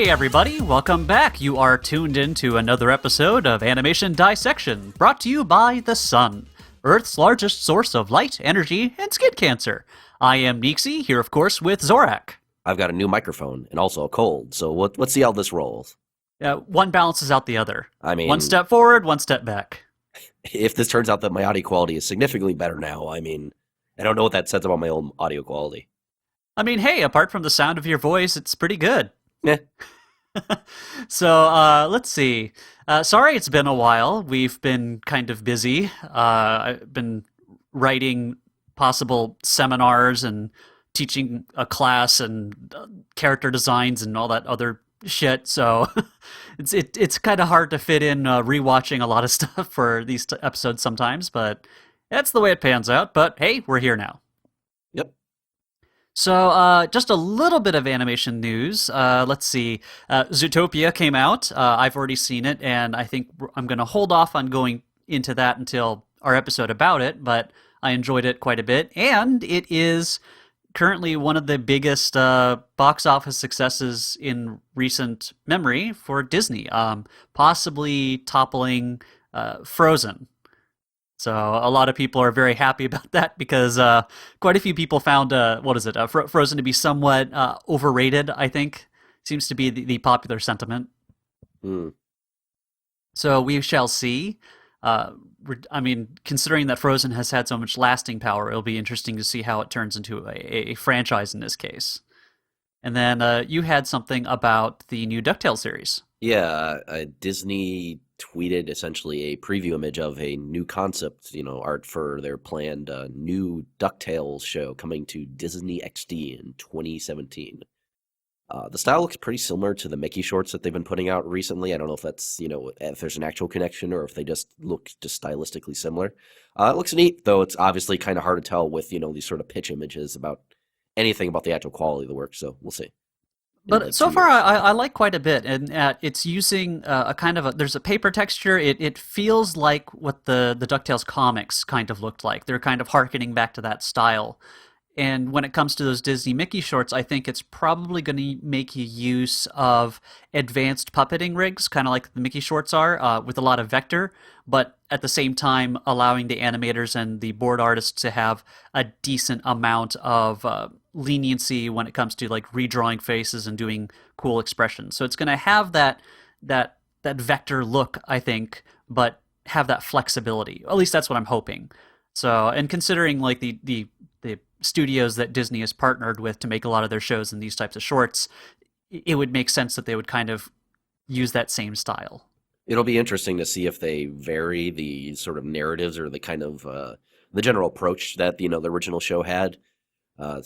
Hey everybody, welcome back. You are tuned into another episode of Animation Dissection, brought to you by the Sun, Earth's largest source of light, energy, and skin cancer. I am Neeksy, here of course with Zorak. I've got a new microphone and also a cold, so let's see how this rolls. One balances out the other. I mean, one step forward, one step back. If this turns out that my audio quality is significantly better now, I don't know what that says about my own audio quality. I mean, hey, apart from the sound of your voice, it's pretty good. Yeah. So, let's see. Sorry it's been a while. We've been kind of busy. I've been writing possible seminars and teaching a class and character designs and all that other shit. So it's kind of hard to fit in rewatching a lot of stuff for these episodes sometimes, but that's the way it pans out. But hey, we're here now. Yep. So, just a little bit of animation news. Let's see. Zootopia came out. I've already seen it, and I think I'm going to hold off on going into that until our episode about it, but I enjoyed it quite a bit. And it is currently one of the biggest box office successes in recent memory for Disney, possibly toppling Frozen. So a lot of people are very happy about that because quite a few people found Frozen to be somewhat overrated. I think seems to be the popular sentiment. Mm. So we shall see. Considering that Frozen has had so much lasting power, it'll be interesting to see how it turns into a franchise in this case. And then you had something about the new DuckTales series. Yeah, Disney tweeted essentially a preview image of a new concept, art for their planned new DuckTales show coming to Disney XD in 2017. The style looks pretty similar to the Mickey shorts that they've been putting out recently. I don't know if that's, if there's an actual connection or if they just look just stylistically similar. It looks neat, though it's obviously kind of hard to tell with, these sort of pitch images about anything about the actual quality of the work, so we'll see. But so far, I like quite a bit, and it's using a kind of there's a paper texture. It feels like what the DuckTales comics kind of looked like. They're kind of harkening back to that style. And when it comes to those Disney Mickey shorts, I think it's probably going to make use of advanced puppeting rigs, kind of like the Mickey shorts are, with a lot of vector, but at the same time allowing the animators and the board artists to have a decent amount of leniency when it comes to like redrawing faces and doing cool expressions. So it's going to have that vector look, I think, but have that flexibility. At least that's what I'm hoping. So, and considering like the studios that Disney has partnered with to make a lot of their shows in these types of shorts, it would make sense that they would kind of use that same style. It'll be interesting to see if they vary the sort of narratives or the kind of the general approach that the original show had. I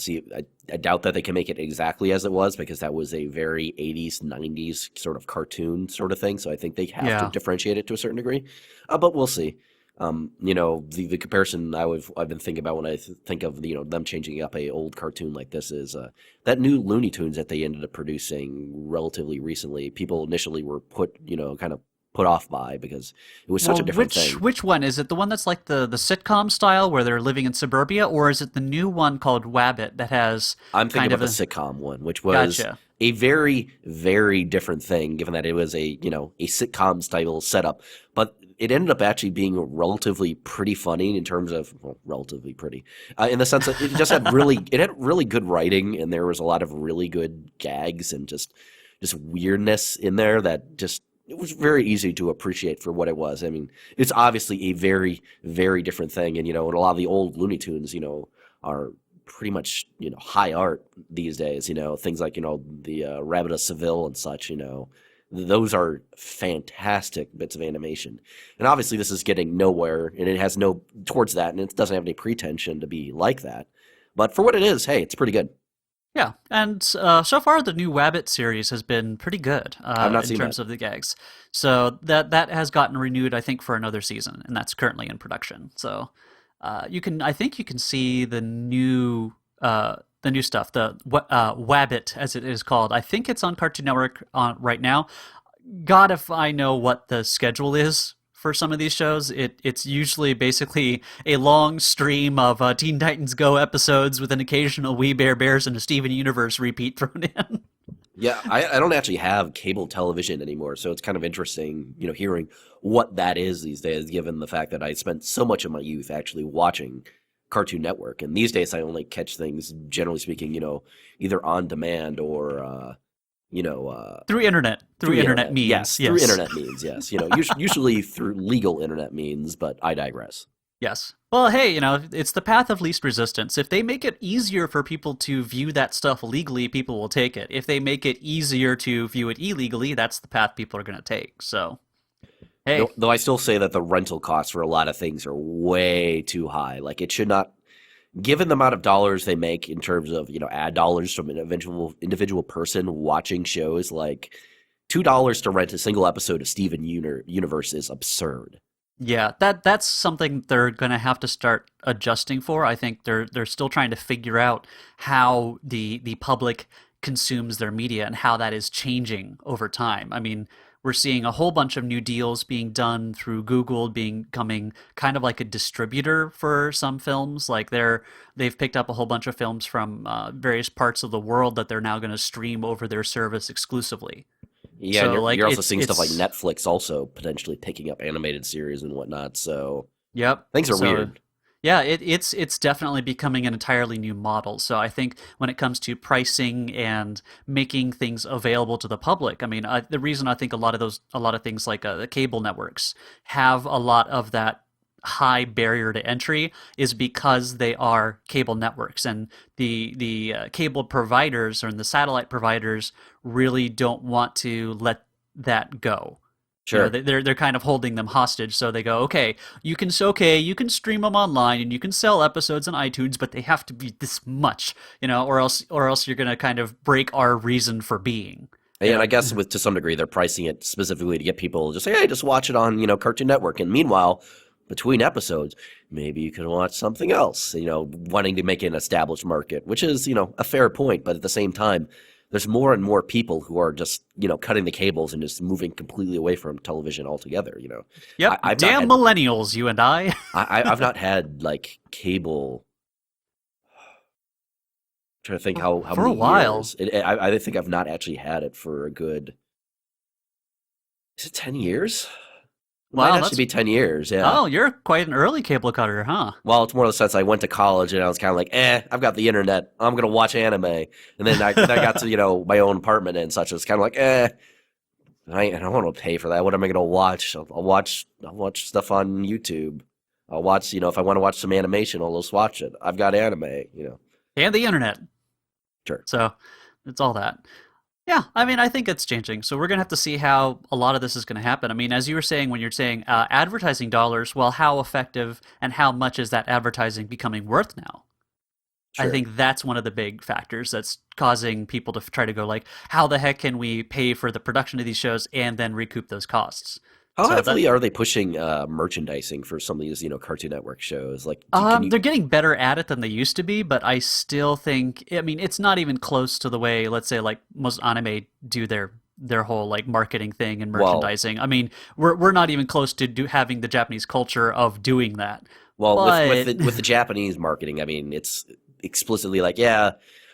doubt that they can make it exactly as it was because that was a very 80s, 90s sort of cartoon sort of thing. So I think they have to differentiate it to a certain degree. But we'll see. The comparison I've been thinking about when I think of them changing up a old cartoon like this is that new Looney Tunes that they ended up producing relatively recently. People initially were kind of put off by because it was such a different thing. Which one? Is it the one that's like the sitcom style where they're living in suburbia, or is it the new one called Wabbit that has I'm thinking about the sitcom one, which was a very, very different thing, given that it was a sitcom style setup. But it ended up actually being relatively pretty funny in terms of relatively pretty in the sense that it just had really good writing, and there was a lot of really good gags and just weirdness in there that just it was very easy to appreciate for what it was. I mean, it's obviously a very, very different thing, and and a lot of the old Looney Tunes are pretty much high art these days. Things like the Rabbit of Seville and such. Those are fantastic bits of animation. And obviously this is getting nowhere, and it has no towards that, and it doesn't have any pretension to be like that. But for what it is, hey, it's pretty good. Yeah, and so far the new Wabbit series has been pretty good in terms of the gags. So that has gotten renewed, I think, for another season, and that's currently in production. So I think you can see the new stuff, the Wabbit as it is called. I think it's on Cartoon Network right now. God, if I know what the schedule is for some of these shows. It's usually basically a long stream of Teen Titans Go episodes with an occasional We Bare Bears and a Steven Universe repeat thrown in. Yeah, I don't actually have cable television anymore, so it's kind of interesting, hearing what that is these days, given the fact that I spent so much of my youth actually watching Cartoon Network. And these days I only catch things, generally speaking, either on demand or, Through through the internet internet. means, Yes, through yes. internet means, yes. Usually through legal internet means, but I digress. Yes. Well, hey, it's the path of least resistance. If they make it easier for people to view that stuff legally, people will take it. If they make it easier to view it illegally, that's the path people are going to take. So, hey, Though I still say that the rental costs for a lot of things are way too high. Like it should not, given the amount of dollars they make in terms of ad dollars from an individual person watching shows, like $2 to rent a single episode of Steven Universe is absurd. yeah, that's something they're going to have to start adjusting for. I think they're still trying to figure out how the public consumes their media and how that is changing over time. I mean, we're seeing a whole bunch of new deals being done through Google becoming kind of like a distributor for some films. Like they've picked up a whole bunch of films from various parts of the world that they're now going to stream over their service exclusively. Yeah, and So you're like also seeing stuff like it's Netflix also potentially picking up animated series and whatnot. So yep. things are So weird. yeah, it's definitely becoming an entirely new model. So I think when it comes to pricing and making things available to the public, I mean, the reason I think a lot of things like the cable networks have a lot of that high barrier to entry is because they are cable networks, and the cable providers or the satellite providers really don't want to let that go. Sure. They're kind of holding them hostage. So they go, you can stream them online and you can sell episodes on iTunes, but they have to be this much, or else you're gonna kind of break our reason for being. And I guess to some degree they're pricing it specifically to get people to just say, hey, just watch it on, Cartoon Network. And meanwhile, between episodes, maybe you can watch something else, wanting to make an established market, which is, a fair point. But at the same time, there's more and more people who are just, cutting the cables and just moving completely away from television altogether. Yep, I've not damn had, millennials, you and I. I've not had like cable. I'm trying to think how For a many while. years. I think I've not actually had it for a good. Is it 10 years? It might Wow, actually that's be 10 years. Yeah. oh, you're quite an early cable cutter, huh? Well, it's more of the sense I went to college and I was kind of like, I've got the internet. I'm gonna watch anime, and then I got to my own apartment and such. It's kind of like, I don't want to pay for that. What am I gonna watch? I'll watch stuff on YouTube. I'll watch if I want to watch some animation, I'll just watch it. I've got anime. And the internet. Sure. So it's all that. Yeah, I mean, I think it's changing. So we're going to have to see how a lot of this is going to happen. I mean, as you were saying, when you're saying advertising dollars, well, how effective and how much is that advertising becoming worth now? I Sure. think that's one of the big factors that's causing people to try to go like, how the heck can we pay for the production of these shows and then recoup those costs? How So that heavily are they pushing merchandising for some of these Cartoon Network shows? Like, can you? they're getting better at it than they used to be, but I still think, I mean, it's not even close to the way, let's say, like most anime do their whole like marketing thing and Well, merchandising. I mean, we're not even close to having the Japanese culture of doing that. Well, with But the Japanese marketing, I mean, it's explicitly like, yeah,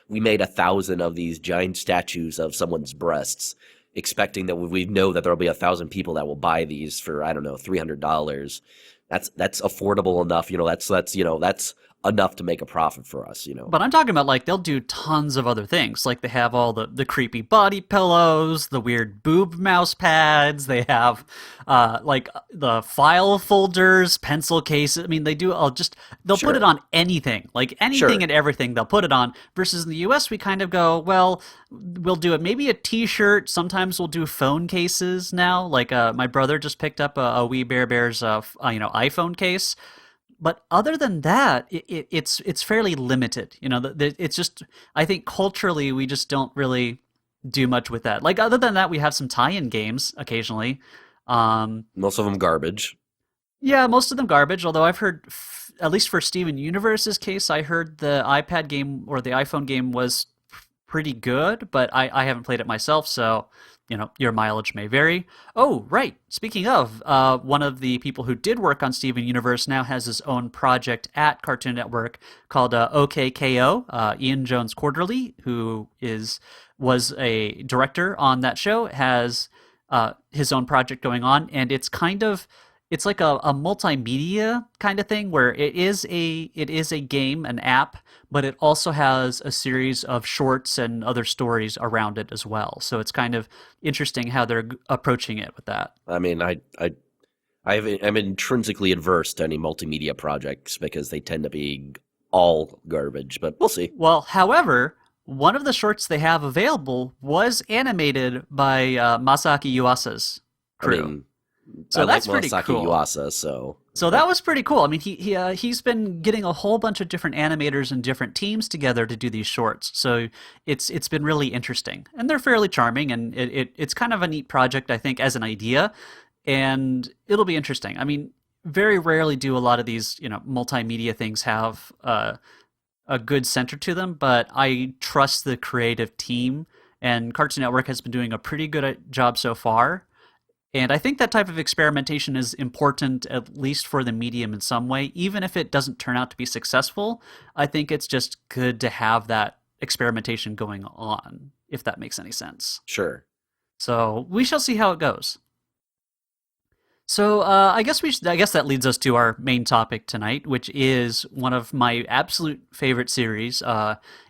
we made 1,000 of these giant statues of someone's breasts, expecting that we know that there'll be 1,000 people that will buy these for, I don't know, $300. That's affordable enough. That's enough to make a profit for us. But I'm talking about like they'll do tons of other things. Like they have all the creepy body pillows, the weird boob mouse pads. They have like the file folders, pencil cases. I mean, they do all just they'll put it Sure, on anything, like anything sure. and everything. They'll put it on. Versus in the U.S., we kind of go, well, we'll do it. Maybe a T-shirt. Sometimes we'll do phone cases now. Like my brother just picked up a Wee Bear Bear's iPhone case, but other than that, it's fairly limited. It's just I think culturally we just don't really do much with that. Like other than that, we have some tie-in games occasionally. Um, Most of them garbage. yeah, most of them garbage. Although I've heard, at least for Steven Universe's case, I heard the iPad game or the iPhone game was pretty good, but I haven't played it myself, so your mileage may vary. Oh, right. Speaking of, one of the people who did work on Steven Universe now has his own project at Cartoon Network called OKKO. Ian Jones Quarterly, who was a director on that show, has his own project going on, and it's like a multimedia kind of thing where it is a game, an app, but it also has a series of shorts and other stories around it as well. So it's kind of interesting how they're approaching it with that. I mean, I'm intrinsically adverse to any multimedia projects because they tend to be all garbage, but we'll see. Well, however, one of the shorts they have available was animated by Masaaki Yuasa's crew. I mean, So I like that's pretty Masaki cool. Yuasa, so So that was pretty cool. I mean, he's been getting a whole bunch of different animators and different teams together to do these shorts. So it's been really interesting, and they're fairly charming, and it's kind of a neat project, I think, as an idea, and it'll be interesting. I mean, very rarely do a lot of these multimedia things have a good center to them, but I trust the creative team, and Cartoon Network has been doing a pretty good job so far. And I think that type of experimentation is important, at least for the medium in some way. Even if it doesn't turn out to be successful, I think it's just good to have that experimentation going on, if that makes any sense. sure. So we shall see how it goes. So I guess that leads us to our main topic tonight, which is one of my absolute favorite series.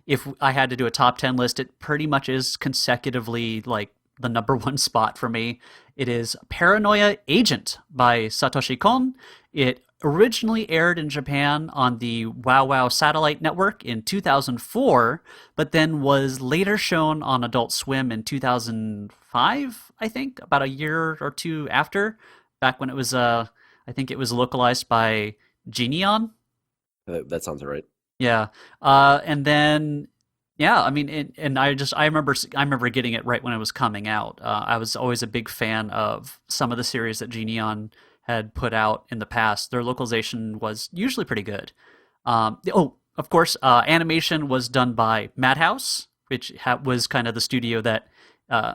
If I had to do a top 10 list, it pretty much is consecutively like the number one spot for me. It is Paranoia Agent by Satoshi Kon. It originally aired in Japan on the Wow Wow satellite network in 2004, but then was later shown on Adult Swim in 2005, I think, about a year or two after, back when it was, I think it was localized by Genion. That sounds right. Yeah. And then yeah, I mean, and I remember getting it right when it was coming out. I was always a big fan of some of the series that Genion had put out in the past. Their localization was usually pretty good. Of course, animation was done by Madhouse, which was kind of the studio that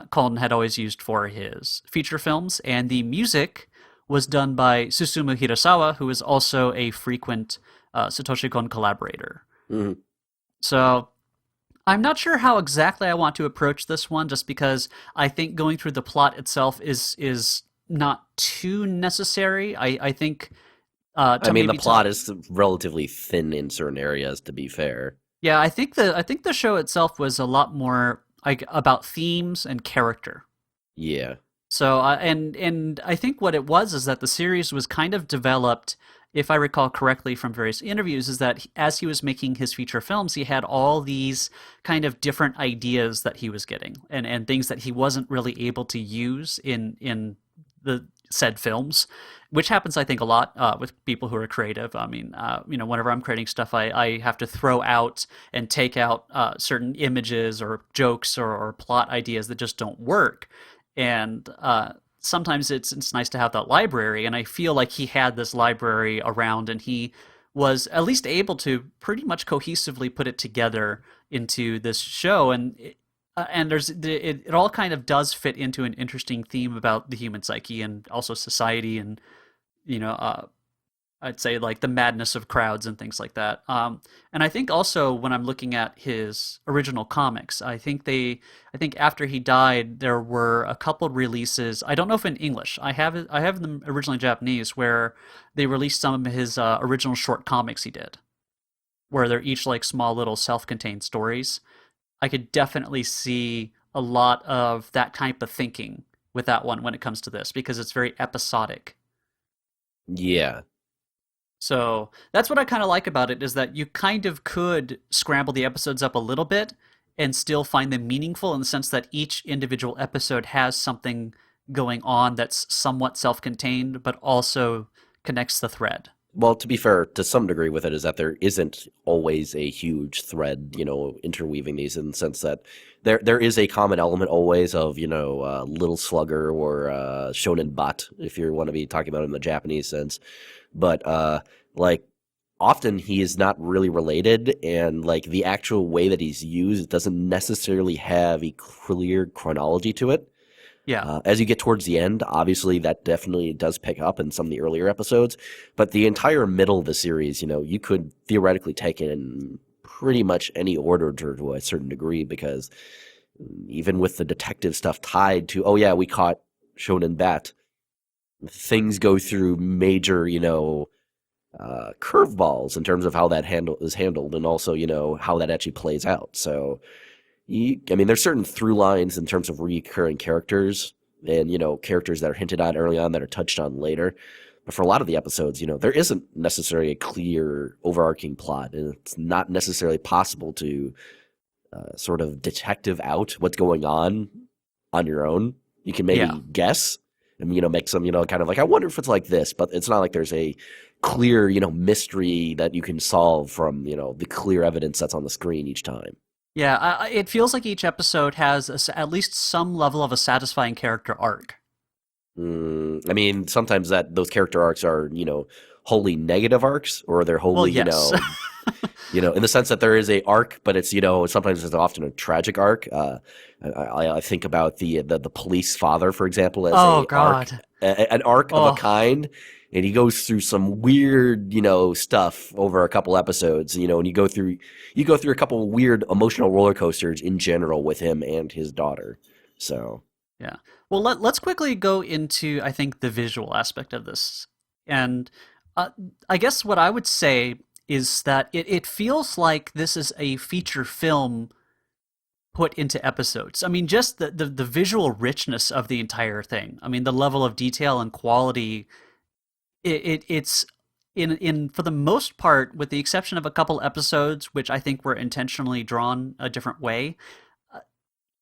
Colin had always used for his feature films, and the music was done by Susumu Hirasawa, who is also a frequent Satoshi Kon collaborator. Mhm. So I'm not sure how exactly I want to approach this one, just because I think going through the plot itself is not too necessary. I think I mean, the plot is relatively thin in certain areas, to be fair. yeah, I think the show itself was a lot more like about themes and character. Yeah. So and I think what it was is that the series was kind of developed, if I recall correctly from various interviews, is that as he was making his feature films, he had all these kind of different ideas that he was getting, and things that he wasn't really able to use in the said films, which happens, I think, a lot with people who are creative. I mean, whenever I'm creating stuff, I have to throw out and take out certain images or jokes or plot ideas that just don't work. And sometimes it's nice to have that library, and I feel like he had this library around, and he was at least able to pretty much cohesively put it together into this show, and it all kind of does fit into an interesting theme about the human psyche and also society, and I'd say like the madness of crowds and things like that. And I think also when I'm looking at his original comics, I think after he died, there were a couple releases. I don't know if in English. I have them originally in Japanese, where they released some of his original short comics he did, where they're each like small little self-contained stories. I could definitely see a lot of that type of thinking with that one when it comes to this, because it's very episodic. Yeah. So that's what I kind of like about it, is that you kind of could scramble the episodes up a little bit and still find them meaningful, in the sense that each individual episode has something going on that's somewhat self-contained, but also connects the thread. Well, to be fair, to some degree with it, is that there isn't always a huge thread, interweaving these, in the sense that there is a common element always of, Little Slugger or Shonen Bot, if you want to be talking about it in the Japanese sense. But, often he is not really related, and, the actual way that he's used doesn't necessarily have a clear chronology to it. Yeah. As you get towards the end, obviously that definitely does pick up in some of the earlier episodes, but the entire middle of the series, you could theoretically take it in pretty much any order to a certain degree, because even with the detective stuff tied to, oh yeah, we caught Shonen Bat, things go through major, curveballs in terms of how that is handled, and also, how that actually plays out. So, there's certain through lines in terms of recurring characters and, characters that are hinted at early on that are touched on later. But for a lot of the episodes, there isn't necessarily a clear overarching plot, and it's not necessarily possible to sort of detective out what's going on your own. You can maybe Yeah. guess and, make some, kind of like, I wonder if it's like this, but it's not like there's a clear, mystery that you can solve from, the clear evidence that's on the screen each time. Yeah, it feels like each episode has at least some level of a satisfying character arc. Sometimes those character arcs are, wholly negative arcs, or they're Well, wholly, yes. in the sense that there is a arc, but it's, sometimes it's often a tragic arc. I think about the police father, for example, as Oh, arc, God. an arc of a Oh, kind, and he goes through some weird, stuff over a couple episodes, and you go through a couple of weird emotional roller coasters in general with him and his daughter. So yeah. Well, let's quickly go into, I think, the visual aspect of this. And I guess what I would say is that it feels like this is a feature film put into episodes. Just the visual richness of the entire thing. The level of detail and quality, it's in for the most part, with the exception of a couple episodes, which I think were intentionally drawn a different way,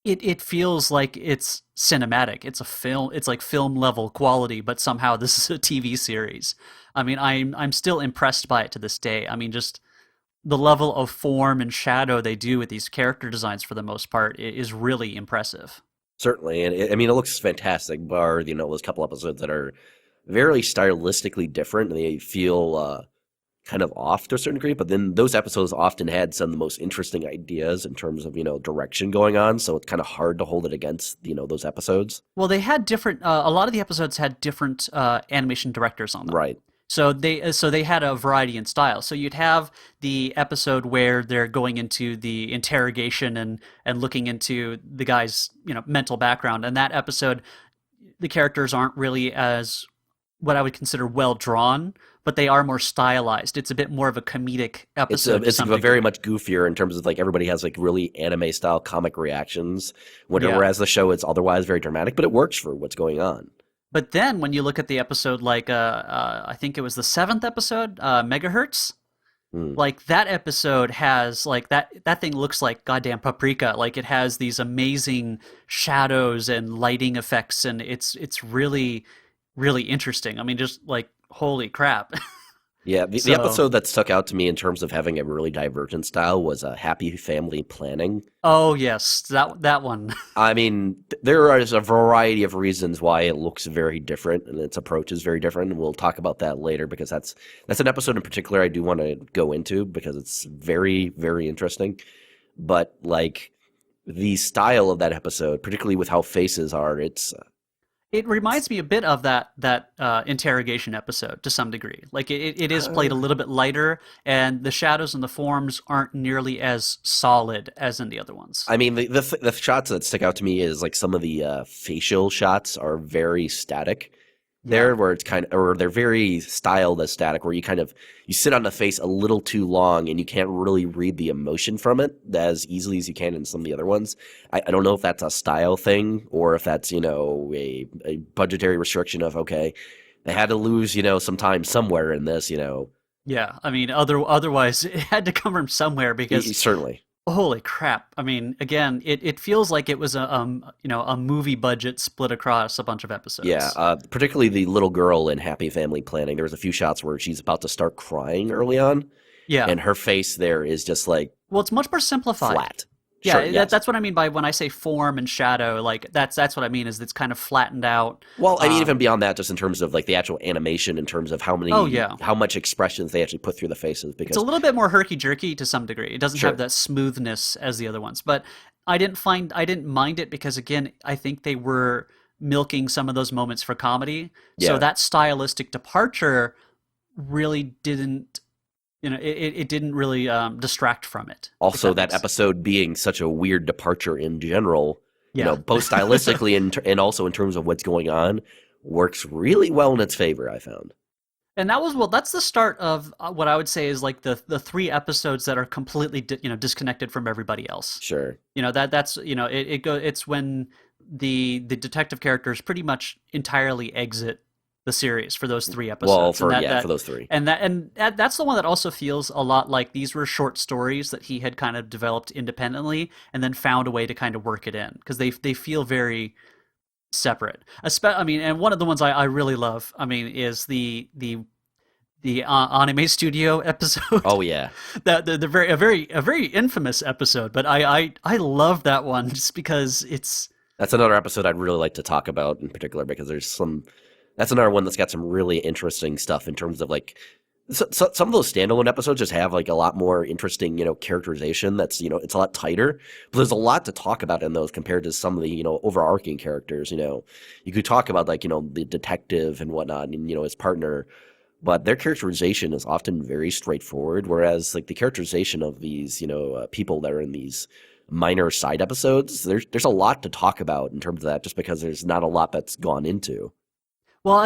it feels like it's cinematic. It's a film. It's like film level quality, but somehow this is a TV series. I'm still impressed by it to this day. Just the level of form and shadow they do with these character designs for the most part is really impressive. certainly, and it looks fantastic, bar, those couple episodes that are very stylistically different, and they feel kind of off to a certain degree. But then those episodes often had some of the most interesting ideas in terms of, direction going on. So it's kind of hard to hold it against, those episodes. Well, they had different. A lot of the episodes had different animation directors on them. Right. So they had a variety in style. So you'd have the episode where they're going into the interrogation and looking into the guy's mental background. And that episode, the characters aren't really as what I would consider well drawn, but they are more stylized. It's a bit more of a comedic episode. It's very much goofier in terms of like everybody has like really anime style comic reactions, whereas the show is otherwise very dramatic, but it works for what's going on. But then when you look at the episode, like I think it was the 7th episode, Megahertz. Hmm. Like that episode has like that thing looks like goddamn paprika. Like it has these amazing shadows and lighting effects, and it's really really interesting. Just like holy crap. Yeah, the episode that stuck out to me in terms of having a really divergent style was Happy Family Planning. Oh yes, that one. There is a variety of reasons why it looks very different and its approach is very different. And we'll talk about that later, because that's an episode in particular I do want to go into, because it's very, very interesting. But like the style of that episode, particularly with how faces are, It reminds me a bit of that interrogation episode to some degree. Like it is played a little bit lighter, and the shadows and the forms aren't nearly as solid as in the other ones. the shots that stick out to me is like some of the facial shots are very static. There, where it's or they're very styled as static, where you sit on the face a little too long and you can't really read the emotion from it as easily as you can in some of the other ones. I don't know if that's a style thing or if that's, a budgetary restriction of, okay, they had to lose, some time somewhere in this, Yeah, otherwise it had to come from somewhere because Certainly. holy crap. Again, it feels like it was a movie budget split across a bunch of episodes. Yeah, particularly the little girl in Happy Family Planning. There was a few shots where she's about to start crying early on. Yeah. And her face there is just like Well, it's much more simplified. flat. Yeah, Sure, yes. that's what I mean by when I say form and shadow. Like that's what I mean is it's kind of flattened out. Well, even beyond that, just in terms of like the actual animation, in terms of how much expressions they actually put through the faces, because It's a little bit more herky jerky to some degree. It doesn't Sure. have that smoothness as the other ones, but I didn't mind it because again, I think they were milking some of those moments for comedy. So Yeah. that stylistic departure really didn't, it didn't really distract from it. Also, that episode being such a weird departure in general, Yeah. both stylistically and also in terms of what's going on, works really well in its favor, I found. And that's the start of what I would say is like the 3 episodes that are completely disconnected from everybody else. Sure. That's it's when the detective characters pretty much entirely exit the series for those 3 episodes. Well, for those 3. And that's the one that also feels a lot like these were short stories that he had kind of developed independently and then found a way to kind of work it in, because they feel very separate. And one of the ones I really love, is the anime studio episode. Oh yeah, the very infamous episode. But I love that one just because that's another episode I'd really like to talk about in particular, because that's another one that's got some really interesting stuff in terms of like. So some of those standalone episodes just have like a lot more interesting, characterization. That's, it's a lot tighter, but there's a lot to talk about in those compared to some of the, overarching characters. You could talk about like, the detective and whatnot and, his partner, but their characterization is often very straightforward. Whereas like the characterization of these, people that are in these minor side episodes, there's a lot to talk about in terms of that, just because there's not a lot that's gone into. Well,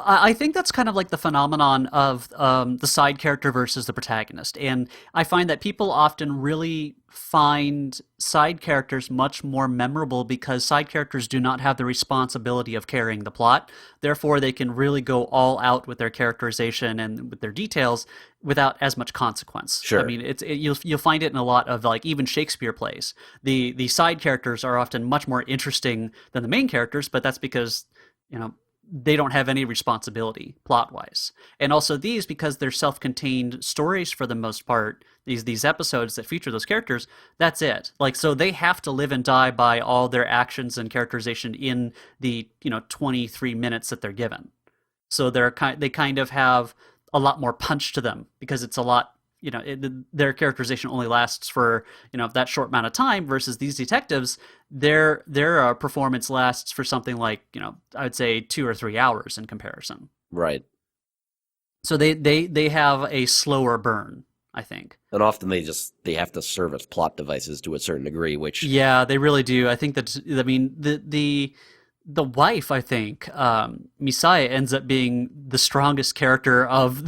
I think that's kind of like the phenomenon of the side character versus the protagonist. And I find that people often really find side characters much more memorable because side characters do not have the responsibility of carrying the plot. Therefore, they can really go all out with their characterization and with their details without as much consequence. Sure. You'll find it in a lot of like even Shakespeare plays. The side characters are often much more interesting than the main characters, but that's because, they don't have any responsibility plot-wise. And also these, because they're self-contained stories for the most part, these episodes that feature those characters, that's it. Like, so they have to live and die by all their actions and characterization in the 23 minutes that they're given. So they kind of have a lot more punch to them because it's a lot. Their characterization only lasts for that short amount of time, versus these detectives, their performance lasts for something like I would say 2 or 3 hours in comparison. Right. So they have a slower burn, I think. And often they have to serve as plot devices to a certain degree, which they really do. I think the wife, I think, Misaya, ends up being the strongest character of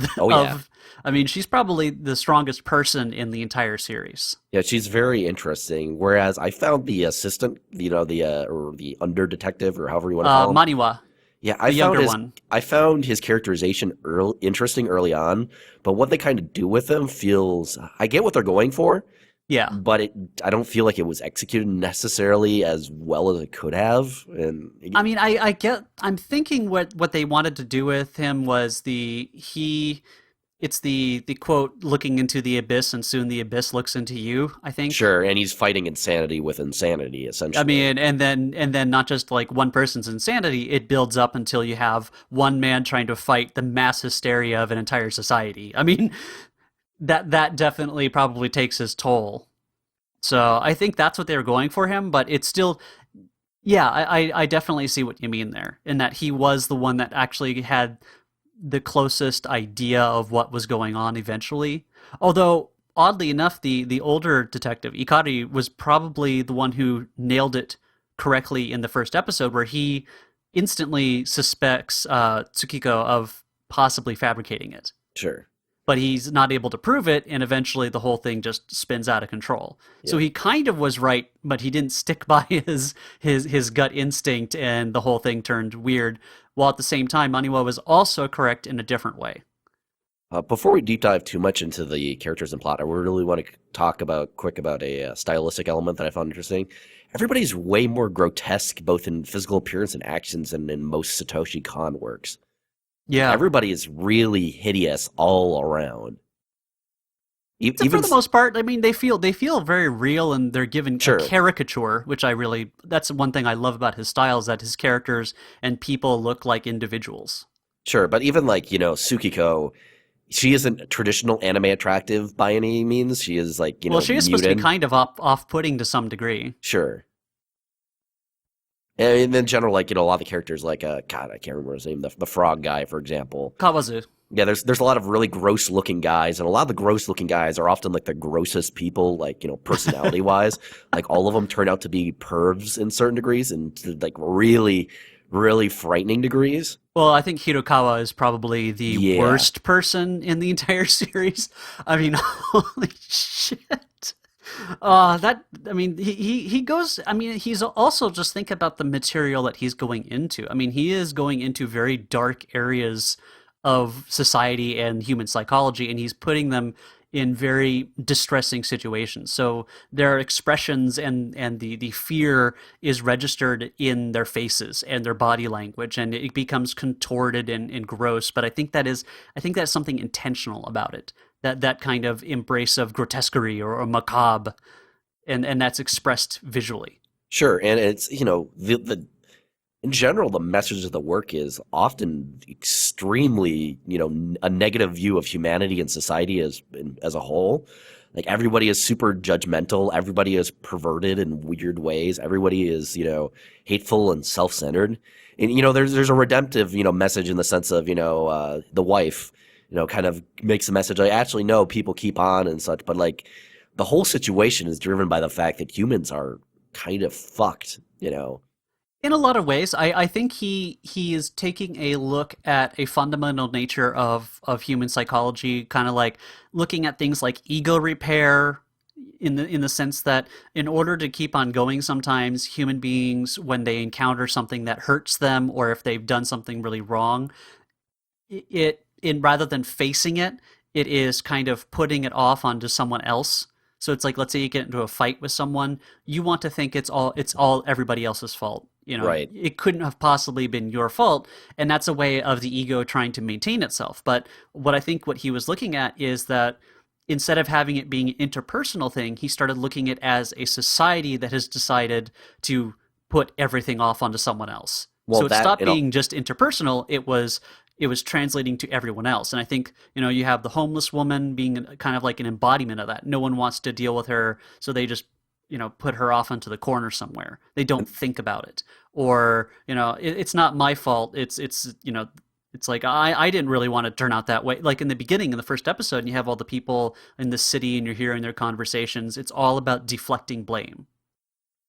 she's probably the strongest person in the entire series. Yeah, she's very interesting. Whereas I found the assistant, or the under detective, or however you want to call him, Maniwa. Yeah, I found his characterization interesting early on, but what they kind of do with him feels. I get what they're going for. Yeah, but I don't feel like it was executed necessarily as well as it could have. And I'm thinking what they wanted to do with him was it's the quote, looking into the abyss and soon the abyss looks into you, I think. Sure, and he's fighting insanity with insanity, essentially. And then not just like one person's insanity, it builds up until you have one man trying to fight the mass hysteria of an entire society. That definitely probably takes his toll. So I think that's what they were going for him, but it's still, I definitely see what you mean there, in that he was the one that actually had the closest idea of what was going on eventually. Although, oddly enough, the older detective, Ikari, was probably the one who nailed it correctly in the first episode, where he instantly suspects Tsukiko of possibly fabricating it. Sure. But he's not able to prove it, and eventually the whole thing just spins out of control. Yeah. So he kind of was right, but he didn't stick by his gut instinct, and the whole thing turned weird. While at the same time, Maniwa was also correct in a different way. Before we deep dive too much into the characters and plot, I really want to talk about a stylistic element that I found interesting. Everybody's way more grotesque, both in physical appearance and actions, than in most Satoshi Kon works. Yeah, everybody is really hideous all around. Even for the most part, they feel very real, and they're given a caricature, which that's one thing I love about his style, is that his characters and people look like individuals. Sure, but even like, Tsukiko, she isn't traditional anime attractive by any means. She is like, she is supposed to be kind of off-putting to some degree. Sure. And in general, like, a lot of the characters, like, God, I can't remember his name, the frog guy, for example. Kawazu. Yeah, there's a lot of really gross looking guys, and a lot of the gross looking guys are often like the grossest people, like, personality wise. Like, all of them turn out to be pervs in certain degrees, and to, like, really, really frightening degrees. Well, I think Hirokawa is probably the Yeah, worst person in the entire series. I mean, holy shit. I mean, he goes, I mean, he's also, just think about the material that he's going into. I mean, he is going into very dark areas of society and human psychology, and he's putting them in very distressing situations. So their expressions and the fear is registered in their faces and their body language, and it becomes contorted and gross. But I think that's something intentional about it. That kind of embrace of grotesquerie or macabre, and that's expressed visually. sure. And it's, the in general, the message of the work is often extremely, a negative view of humanity and society as a whole. Like, everybody is super judgmental. Everybody is perverted in weird ways. Everybody is, hateful and self-centered. And, there's a redemptive, message in the sense of, the wife, kind of makes a message like, actually, no, people keep on and such. But, like, the whole situation is driven by the fact that humans are kind of fucked. In a lot of ways, I think he is taking a look at a fundamental nature of human psychology, kind of like looking at things like ego repair, in the sense that in order to keep on going, sometimes human beings, when they encounter something that hurts them, or if they've done something really wrong, it in rather than facing it, it is kind of putting it off onto someone else. So it's like, let's say you get into a fight with someone, you want to think it's all everybody else's fault. Right. It couldn't have possibly been your fault, and that's a way of the ego trying to maintain itself. But what he was looking at is that instead of having it being an interpersonal thing, he started looking at it as a society that has decided to put everything off onto someone else. Well, So it that stopped and being just interpersonal. It was translating to everyone else. And I think, you have the homeless woman being kind of like an embodiment of that. No one wants to deal with her, so they just, put her off onto the corner somewhere. They don't think about it. Or, it's not my fault. It's like, I didn't really want to turn out that way. Like in the beginning, in the first episode, and you have all the people in the city and you're hearing their conversations. It's all about deflecting blame.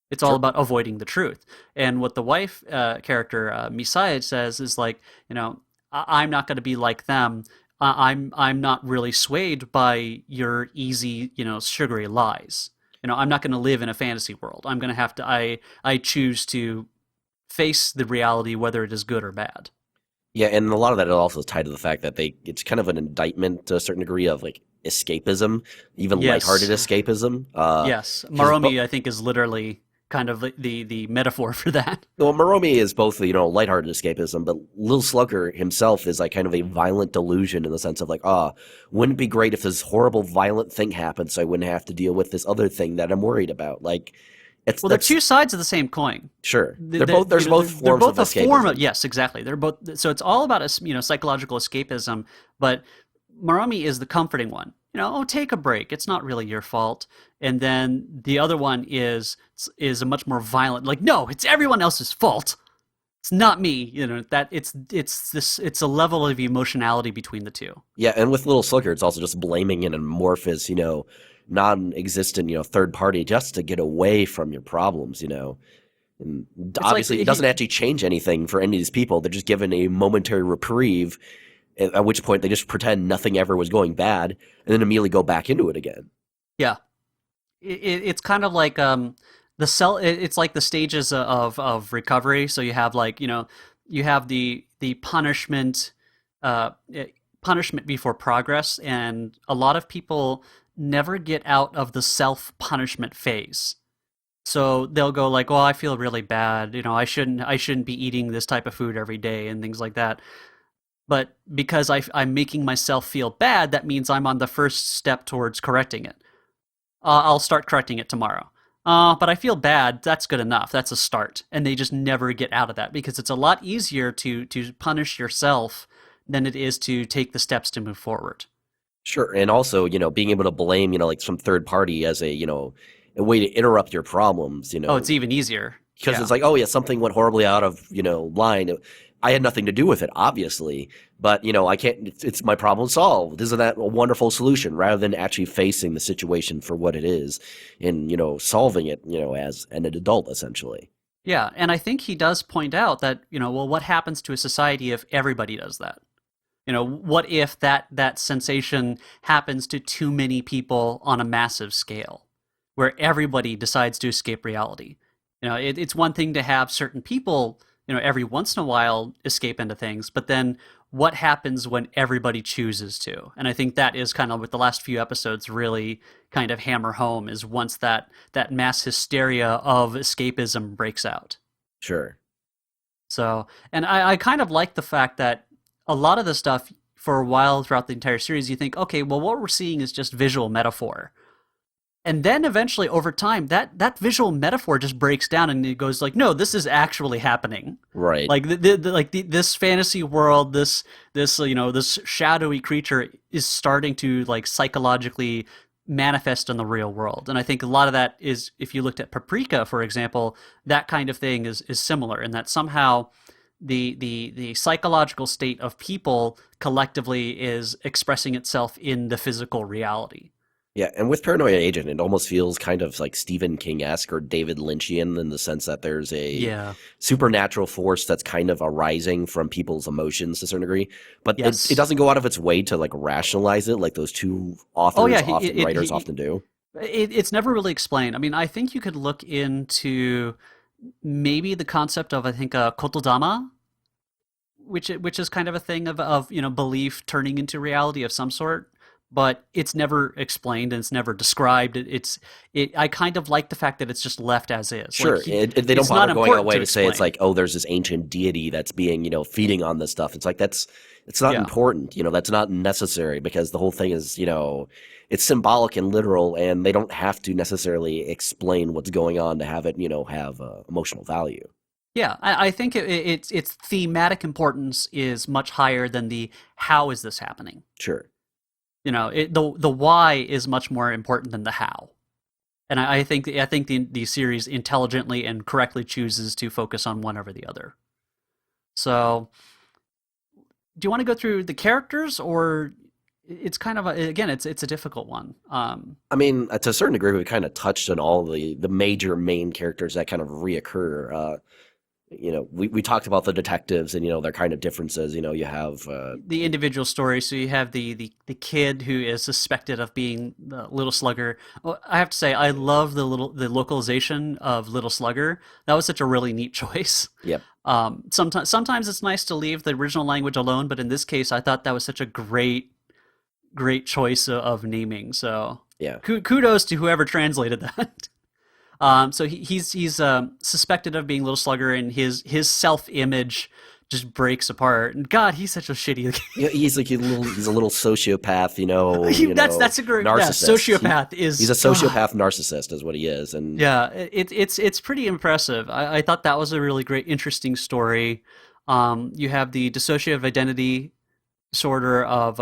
It's all sure. about avoiding the truth. And what the wife character, Misaya, says is like, I'm not going to be like them. I'm not really swayed by your easy, sugary lies. I'm not going to live in a fantasy world. I'm going to have to. I choose to face the reality, whether it is good or bad. Yeah, and a lot of that is also tied to the fact that it's kind of an indictment to a certain degree of, like, escapism, even lighthearted Yes, escapism. yes. 'Cause Maromi, I think, is literally kind of the metaphor for that. well, Moromi is both, lighthearted escapism, but Lil Slugger himself is like kind of a violent delusion in the sense of like, wouldn't it be great if this horrible violent thing happened so I wouldn't have to deal with this other thing that I'm worried about? Like, Well, they're two sides of the same coin. sure. They're both there's both they're forms of both a form of, escapism. yes, exactly. They're both, so it's all about psychological escapism, but Marami is the comforting one. Oh, take a break. It's not really your fault. And then the other one is a much more violent, like, no, it's everyone else's fault. It's not me. That it's a level of emotionality between the two. Yeah, and with Little Slugger, it's also just blaming an amorphous, non-existent, third party just to get away from your problems. And It's like obviously, it doesn't actually change anything for any of these people. They're just given a momentary reprieve, at which point they just pretend nothing ever was going bad, and then immediately go back into it again. yeah. It's kind of like the cell. It's like the stages of recovery. So you have like you have the punishment, punishment before progress, and a lot of people never get out of the self punishment phase. So they'll go like, "Oh, I feel really bad. I shouldn't be eating this type of food every day and things like that." But because I'm making myself feel bad, that means I'm on the first step towards correcting it. I'll start correcting it tomorrow. But I feel bad. That's good enough. That's a start. And they just never get out of that because it's a lot easier to punish yourself than it is to take the steps to move forward. Sure, and also, being able to blame, like some third party as a way to interrupt your problems. Oh, it's even easier. because Yeah. it's like, oh yeah, something went horribly out of line. I had nothing to do with it, obviously, but I can't. It's my problem solved. Isn't that a wonderful solution? Rather than actually facing the situation for what it is, and solving it, as an adult essentially. Yeah, and I think he does point out that, well, what happens to a society if everybody does that? What if that sensation happens to too many people on a massive scale, where everybody decides to escape reality? It's one thing to have certain people, every once in a while escape into things, but then what happens when everybody chooses to? And I think that is kind of what the last few episodes really kind of hammer home, is once that mass hysteria of escapism breaks out. Sure. So, and I kind of like the fact that a lot of the stuff for a while throughout the entire series, you think, okay, well, what we're seeing is just visual metaphor. And then eventually, over time, that visual metaphor just breaks down, and it goes like, no, this is actually happening. Right. Like this fantasy world, this shadowy creature is starting to like psychologically manifest in the real world. And I think a lot of that is, if you looked at Paprika, for example, that kind of thing is similar in that somehow the psychological state of people collectively is expressing itself in the physical reality. Yeah, and with Paranoia Agent, it almost feels kind of like Stephen King-esque or David Lynchian in the sense that there's a supernatural force that's kind of arising from people's emotions to a certain degree, but it doesn't go out of its way to like rationalize it like those two authors writers often do. It's never really explained. I mean, I think you could look into maybe the concept of, I think, Kotodama, which is kind of a thing of belief turning into reality of some sort. But it's never explained and it's never described. I kind of like the fact that it's just left as is. Sure, like they don't bother going away to say it's like, oh, there's this ancient deity that's being feeding on this stuff. It's like it's not important. That's not necessary, because the whole thing is it's symbolic and literal, and they don't have to necessarily explain what's going on to have it have emotional value. Yeah, I think its thematic importance is much higher than the how is this happening. Sure. The why is much more important than the how, and I think the series intelligently and correctly chooses to focus on one over the other. So, do you want to go through the characters, or it's kind of it's a difficult one? I mean, to a certain degree, we kind of touched on all the major main characters that kind of reoccur. We talked about the detectives and their kind of differences. You have the individual stories. So you have the kid who is suspected of being the Little Slugger. Well, I have to say, I love the localization of Little Slugger. That was such a really neat choice. Yep. Sometimes it's nice to leave the original language alone, but in this case, I thought that was such a great choice of naming. So yeah, kudos to whoever translated that. So he's suspected of being Little Slugger, and his self-image just breaks apart. And God, he's such a shitty. He's like he's a little sociopath, that's a great narcissist. Yeah, sociopath he's a sociopath narcissist is what he is, and yeah, it's pretty impressive. I thought that was a really great, interesting story. You have the dissociative identity disorder of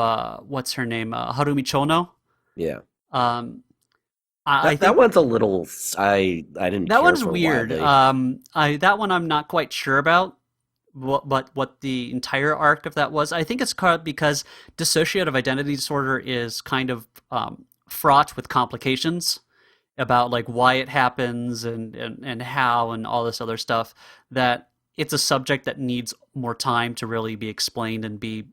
what's her name, Harumi Chono. Yeah. I that one's a little. I didn't. That care one's for weird. That one I'm not quite sure about. What the entire arc of that was. I think it's because dissociative identity disorder is kind of fraught with complications about like why it happens and how and all this other stuff. That it's a subject that needs more time to really be explained and be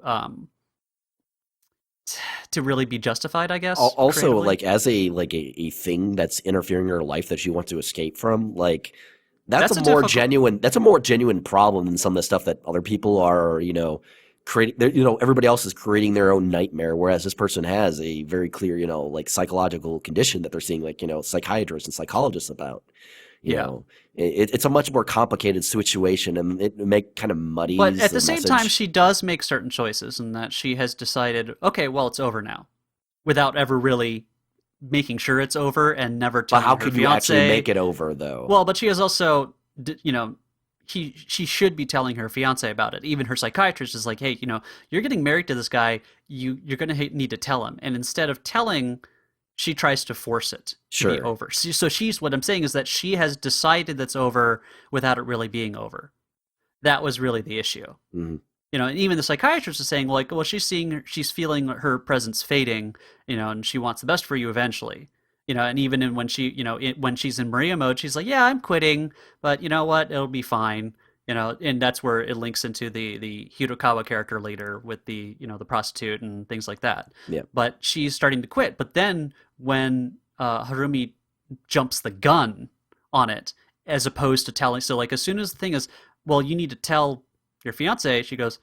to really be justified, I guess. Also, creatively. like as a thing that's interfering in your life that you want to escape from, like that's a more genuine. That's a more genuine problem than some of the stuff that other people are, creating. Everybody else is creating their own nightmare, whereas this person has a very clear, like psychological condition that they're seeing, like psychiatrists and psychologists about. It's a much more complicated situation, and it kind of muddies. But at the same message. time, she does make certain choices, in that she has decided, okay, well, it's over now, without ever really making sure it's over, and never telling her fiancé. But how could you actually make it over, though? Well, but she has also, she should be telling her fiance about it. Even her psychiatrist is like, hey, you're getting married to this guy. You're going to need to tell him. And instead of telling, she tries to force it to be Sure. over. So what I'm saying is that she has decided that's over without it really being over. That was really the issue. Mm-hmm. And even the psychiatrist is saying, like, well, she's feeling her presence fading, and she wants the best for you eventually. And even when when she's in Maria mode, she's like, yeah, I'm quitting, but you know what? It'll be fine. And that's where it links into the Hirokawa character later with the prostitute and things like that. Yeah. But she's starting to quit. But then when Harumi jumps the gun on it, as opposed to telling, so like as soon as the thing is, well, you need to tell your fiance, she goes,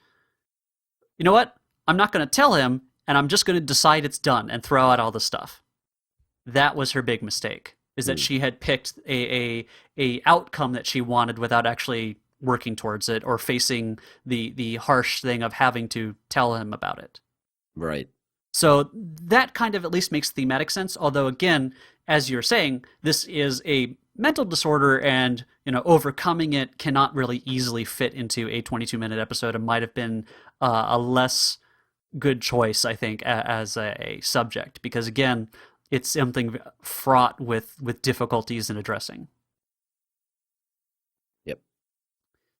you know what? I'm not going to tell him, and I'm just going to decide it's done and throw out all the stuff. That was her big mistake, is that she had picked a outcome that she wanted without actually working towards it or facing the harsh thing of having to tell him about it. Right. So that kind of at least makes thematic sense. Although, again, as you're saying, this is a mental disorder, and overcoming it cannot really easily fit into a 22-minute episode. It might have been a less good choice, I think, as a subject, because again, it's something fraught with difficulties in addressing. Yep.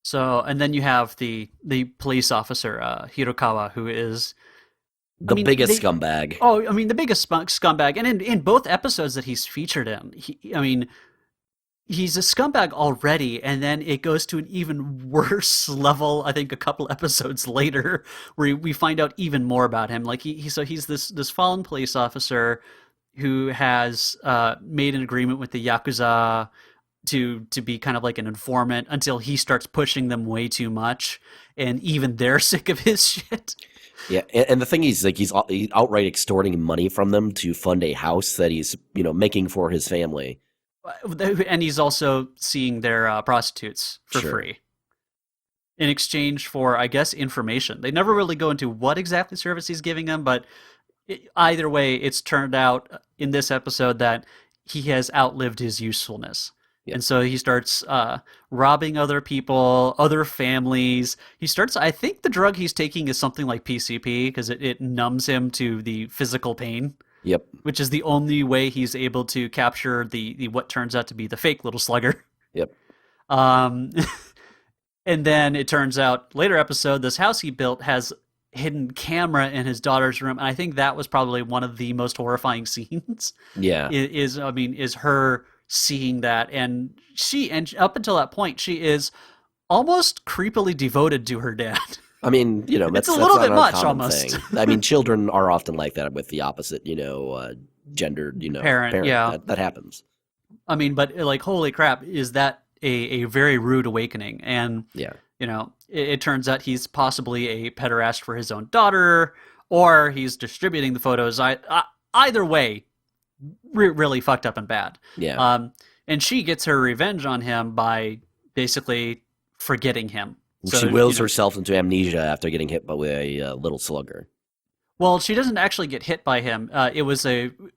So, and then you have the police officer, Hirokawa, who is the biggest scumbag. Oh, I mean, the biggest scumbag. And in both episodes that he's featured in, he's a scumbag already, and then it goes to an even worse level, I think, a couple episodes later, where we find out even more about him. Like, he's this fallen police officer who has made an agreement with the Yakuza to be kind of like an informant until he starts pushing them way too much, and even they're sick of his shit. Yeah, and the thing is, like, he's outright extorting money from them to fund a house that he's, making for his family. And he's also seeing their prostitutes for free in exchange for, I guess, information. They never really go into what exactly service he's giving them, but either way, it's turned out in this episode that he has outlived his usefulness. Yep. And so he starts robbing other people, other families. I think the drug he's taking is something like PCP, because it numbs him to the physical pain. Yep. Which is the only way he's able to capture the what turns out to be the fake little slugger. Yep. And then it turns out, later episode, this house he built has hidden camera in his daughter's room, and I think that was probably one of the most horrifying scenes. Yeah. Is her seeing that, and up until that point, she is almost creepily devoted to her dad. I mean, it's a little bit much, almost. Thing. I mean, children are often like that with the opposite, gendered, parent. Yeah, that happens. I mean, but like, holy crap, is that a very rude awakening? And yeah, it turns out he's possibly a pederast for his own daughter, or he's distributing the photos. Either way, really fucked up and bad. Yeah. And she gets her revenge on him by basically forgetting him. So, she wills herself into amnesia after getting hit by a little slugger. Well, she doesn't actually get hit by him. It was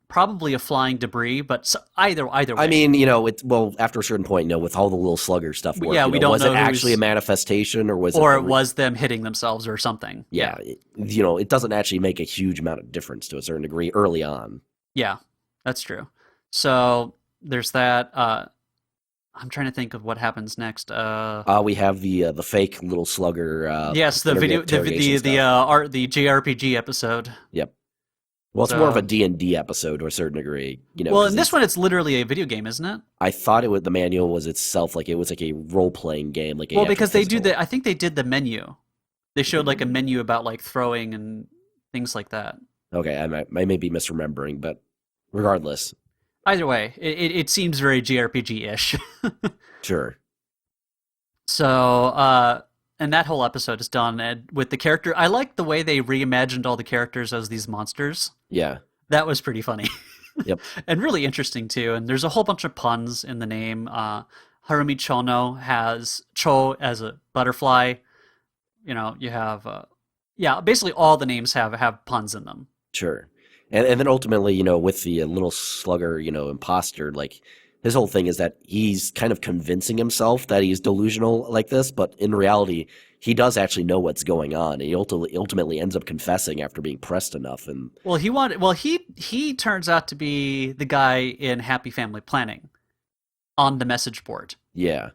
probably a flying debris, but either way. I mean, after a certain point, with all the little slugger stuff, we don't know. Was it actually a manifestation, or was it? Or it was them hitting themselves or something. Yeah. It doesn't actually make a huge amount of difference to a certain degree early on. Yeah, that's true. So there's that. I'm trying to think of what happens next. We have the fake little slugger. Yes, the video, the JRPG episode. Yep. Well, it's more of a D&D episode to a certain degree. Well, in this one, it's literally a video game, isn't it? I thought the manual was itself like it was like a role playing game, like because they do I think they did the menu. They showed like a menu about like throwing and things like that. Okay, I may be misremembering, but regardless. Either way, it seems very JRPG-ish. Sure. So, and that whole episode is done with the character. I like the way they reimagined all the characters as these monsters. Yeah. That was pretty funny. Yep. And really interesting, too. And there's a whole bunch of puns in the name. Harumi Chono has Cho as a butterfly. You have... basically all the names have puns in them. Sure. And then ultimately, with the little slugger, imposter, like, his whole thing is that he's kind of convincing himself that he's delusional like this, but in reality, he does actually know what's going on. And he ultimately ends up confessing after being pressed enough. And he turns out to be the guy in Happy Family Planning on the message board. Yeah.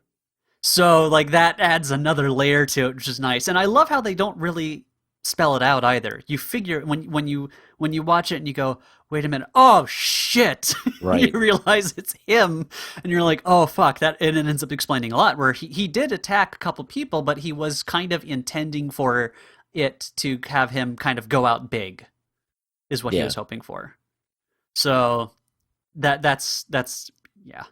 So like that adds another layer to it, which is nice. And I love how they don't really spell it out either. You figure when you watch it and you go, wait a minute, oh shit, Right. You realize it's him, and you're like, oh fuck, that, and it ends up explaining a lot. Where he did attack a couple people, but he was kind of intending for it to have him kind of go out big, is what he was hoping for. So that's yeah.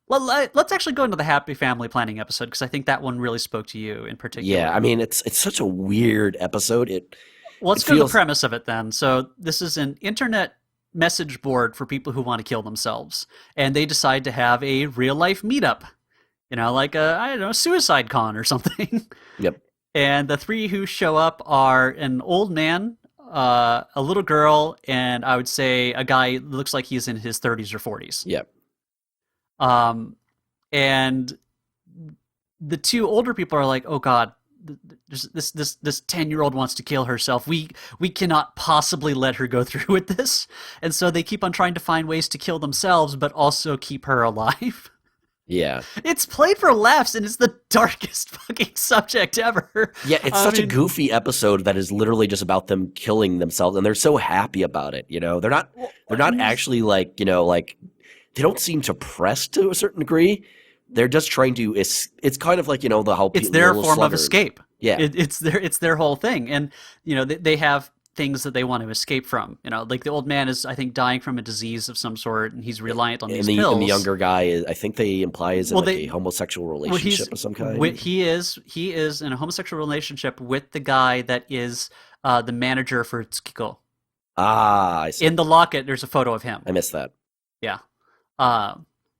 Well, let's actually go into the Happy Family Planning episode, because I think that one really spoke to you in particular. Yeah, I mean, it's such a weird episode. Let's go to the premise of it then. So this is an internet message board for people who want to kill themselves, and they decide to have a real life meetup. Like I don't know, Suicide Con or something. Yep. And the three who show up are an old man, a little girl, and I would say a guy who looks like he's in his 30s or 40s. Yep. And the two older people are like, oh God, this 10-year-old wants to kill herself. We cannot possibly let her go through with this. And so they keep on trying to find ways to kill themselves, but also keep her alive. Yeah. It's played for laughs, and it's the darkest fucking subject ever. Yeah, it's such a goofy episode that is literally just about them killing themselves, and they're so happy about it, They're not actually like, they don't seem depressed to a certain degree. They're just trying to. It's kind of like the how it's their form of escape. Yeah, it's their whole thing, and they have things that they want to escape from. Like the old man is, I think, dying from a disease of some sort, and he's reliant on these pills. And the younger guy is, I think they imply, is in a homosexual relationship of some kind. He is in a homosexual relationship with the guy that is the manager for Tsukiko. Ah, I see. In the locket, there's a photo of him. I missed that. Yeah.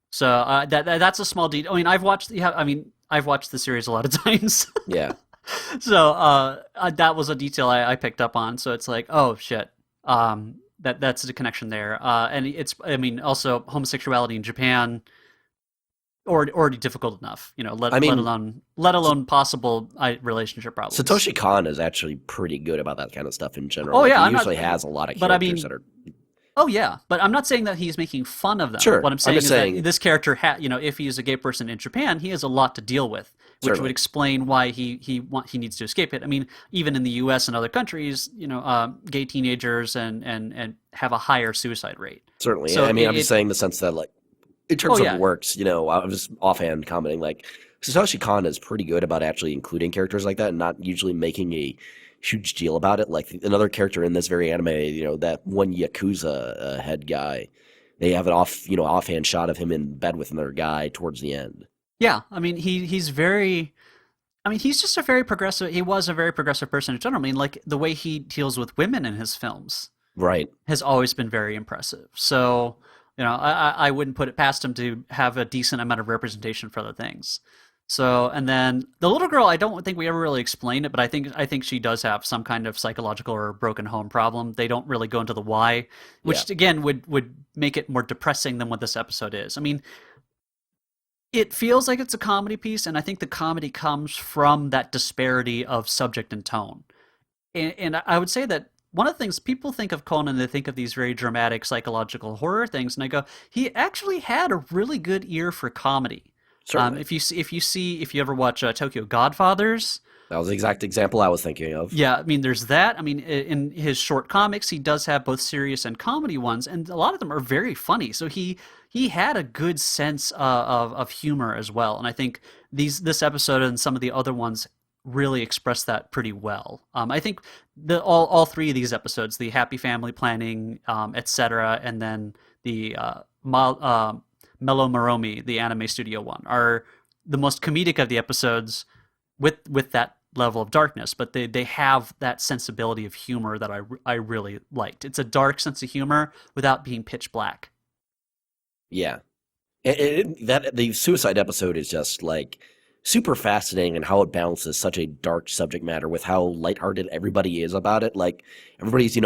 So that's a small detail. I mean, I've watched the series a lot of times. Yeah. So that was a detail I picked up on. So it's like, oh shit, that's the connection there. And also homosexuality in Japan already difficult enough. Let alone possible relationship problems. Satoshi Kon is actually pretty good about that kind of stuff in general. Oh yeah, he usually has a lot of characters that are. Oh yeah, but I'm not saying that he's making fun of them. Sure. What I'm saying is that this character, if he's a gay person in Japan, he has a lot to deal with, which Certainly would explain why he needs to escape it. I mean, even in the U.S. and other countries, gay teenagers and have a higher suicide rate. Certainly. So I'm just saying in the sense that, like, in terms of works, I was offhand commenting, like, Satoshi Kon is pretty good about actually including characters like that and not usually making a huge deal about it. Like another character in this very anime, that one Yakuza head guy, they have an offhand shot of him in bed with another guy towards the end. Yeah, I mean he's just a very progressive. He was a very progressive person in general. I mean, like the way he deals with women in his films, right, has always been very impressive. So I wouldn't put it past him to have a decent amount of representation for other things. So, and then the little girl, I don't think we ever really explained it, but I think she does have some kind of psychological or broken home problem. They don't really go into the why, which again would make it more depressing than what this episode is. I mean, it feels like it's a comedy piece, and I think the comedy comes from that disparity of subject and tone. And I would say that one of the things people think of Conan, they think of these very dramatic psychological horror things, and I go, he actually had a really good ear for comedy. If you ever watch Tokyo Godfathers, that was the exact example I was thinking of. Yeah, I mean, there's that. I mean, in his short comics, he does have both serious and comedy ones, and a lot of them are very funny. So he had a good sense of humor as well, and I think this episode and some of the other ones really express that pretty well. I think all three of these episodes, the Happy Family Planning, etc., and then the Mellow Moromi, the anime studio one, are the most comedic of the episodes with that level of darkness, but they have that sensibility of humor that I really liked. It's a dark sense of humor without being pitch black. Yeah. That the suicide episode is just like super fascinating, and how it balances such a dark subject matter with how lighthearted everybody is about it. Like everybody's,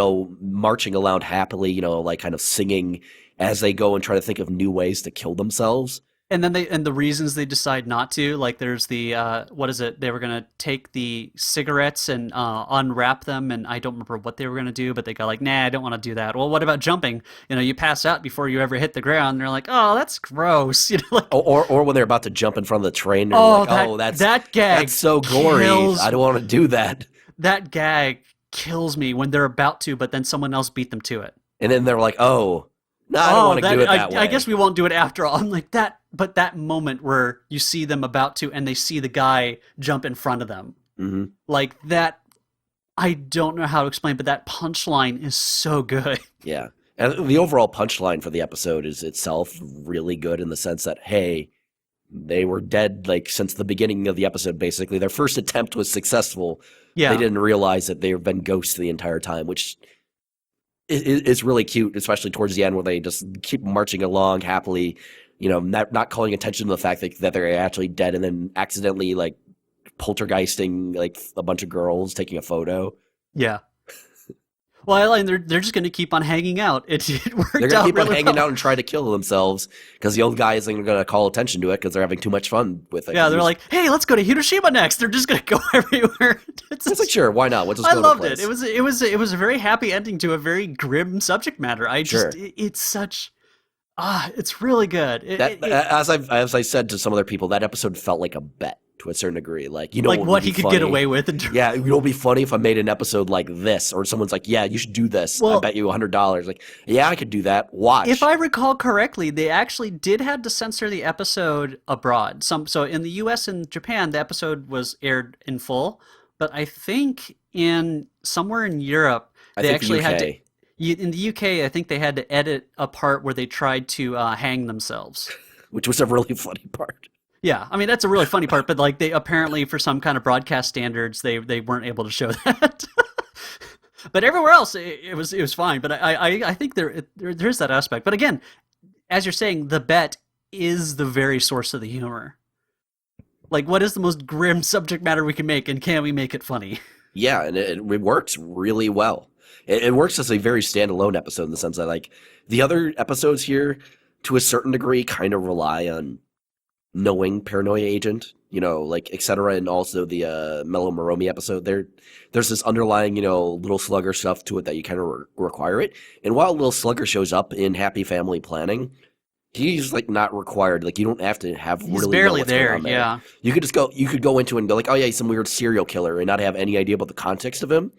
marching around happily, like kind of singing as they go and try to think of new ways to kill themselves. And then the reasons they decide not to, like there's the what is it? They were gonna take the cigarettes and unwrap them, and I don't remember what they were gonna do, but they go like, nah, I don't want to do that. Well, what about jumping? You pass out before you ever hit the ground. And they're like, oh, that's gross. Like, or when they're about to jump in front of the train, they're that gag, that's so gory. I don't want to do that. That gag kills me when they're about to, but then someone else beat them to it. And then they're like, oh. No, I don't want to do it that way. I guess we won't do it after all. I'm like that, but that moment where you see them about to, and they see the guy jump in front of them, like that. I don't know how to explain, but that punchline is so good. Yeah, and the overall punchline for the episode is itself really good in the sense that, hey, they were dead like since the beginning of the episode. Basically, their first attempt was successful. Yeah, they didn't realize that they've been ghosts the entire time, which. It's really cute, especially towards the end where they just keep marching along happily, not calling attention to the fact that they're actually dead, and then accidentally like poltergeisting like a bunch of girls taking a photo. Yeah. Well, and they're just going to keep on hanging out. It worked out. They're going to keep on hanging out and try to kill themselves because the old guy isn't going to call attention to it because they're having too much fun with it. Yeah, they're like, hey, let's go to Hiroshima next. They're just going to go everywhere. It's like, sure, why not? I loved it. It was a very happy ending to a very grim subject matter. It's such. It's really good. As I said to some other people, that episode felt like a bet to a certain degree. Like, what he could get away with. Yeah, it would be funny if I made an episode like this, or someone's like, yeah, you should do this. I bet you $100. Like, yeah, I could do that. Watch. If I recall correctly, they actually did have to censor the episode abroad. So in the US and Japan, the episode was aired in full. But I think somewhere in Europe, they actually had to. In the UK, I think they had to edit a part where they tried to hang themselves. Which was a really funny part. Yeah, I mean, that's a really funny part, but like they apparently, for some kind of broadcast standards, they weren't able to show that. But everywhere else, it was fine. But I think there's that aspect. But again, as you're saying, the bet is the very source of the humor. Like, what is the most grim subject matter we can make, and can we make it funny? Yeah, and it works really well. It works as a very standalone episode in the sense that, like, the other episodes here, to a certain degree, kind of rely on knowing Paranoia Agent, like, etc., and also the Mellow Moromi episode. There's this underlying, Little Slugger stuff to it that you kind of require it. And while Little Slugger shows up in Happy Family Planning, he's like not required. Like, you don't have to have he's really barely there. Yeah, you could go into it and go like, oh yeah, he's some weird serial killer, and not have any idea about the context of him,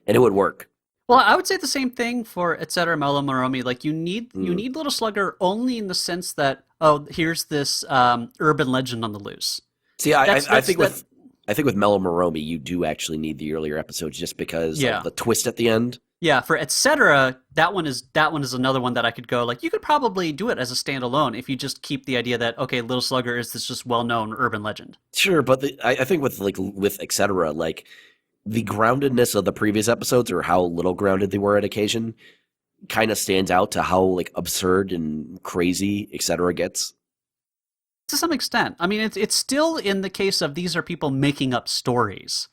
and it would work. Well, I would say the same thing for etc. Mellow Moromi. Like, you need Little Slugger only in the sense that, oh, here's this urban legend on the loose. See, I think with Mellow Moromi, you do actually need the earlier episodes just because of the twist at the end. Yeah, for etc. that one is another one that I could go like, you could probably do it as a standalone if you just keep the idea that, okay, Little Slugger is this just well-known urban legend. Sure, but I think with etc. like, the groundedness of the previous episodes, or how little grounded they were at occasion, kind of stands out to how like absurd and crazy etc. gets. To some extent. I mean, it's still in the case of these are people making up stories.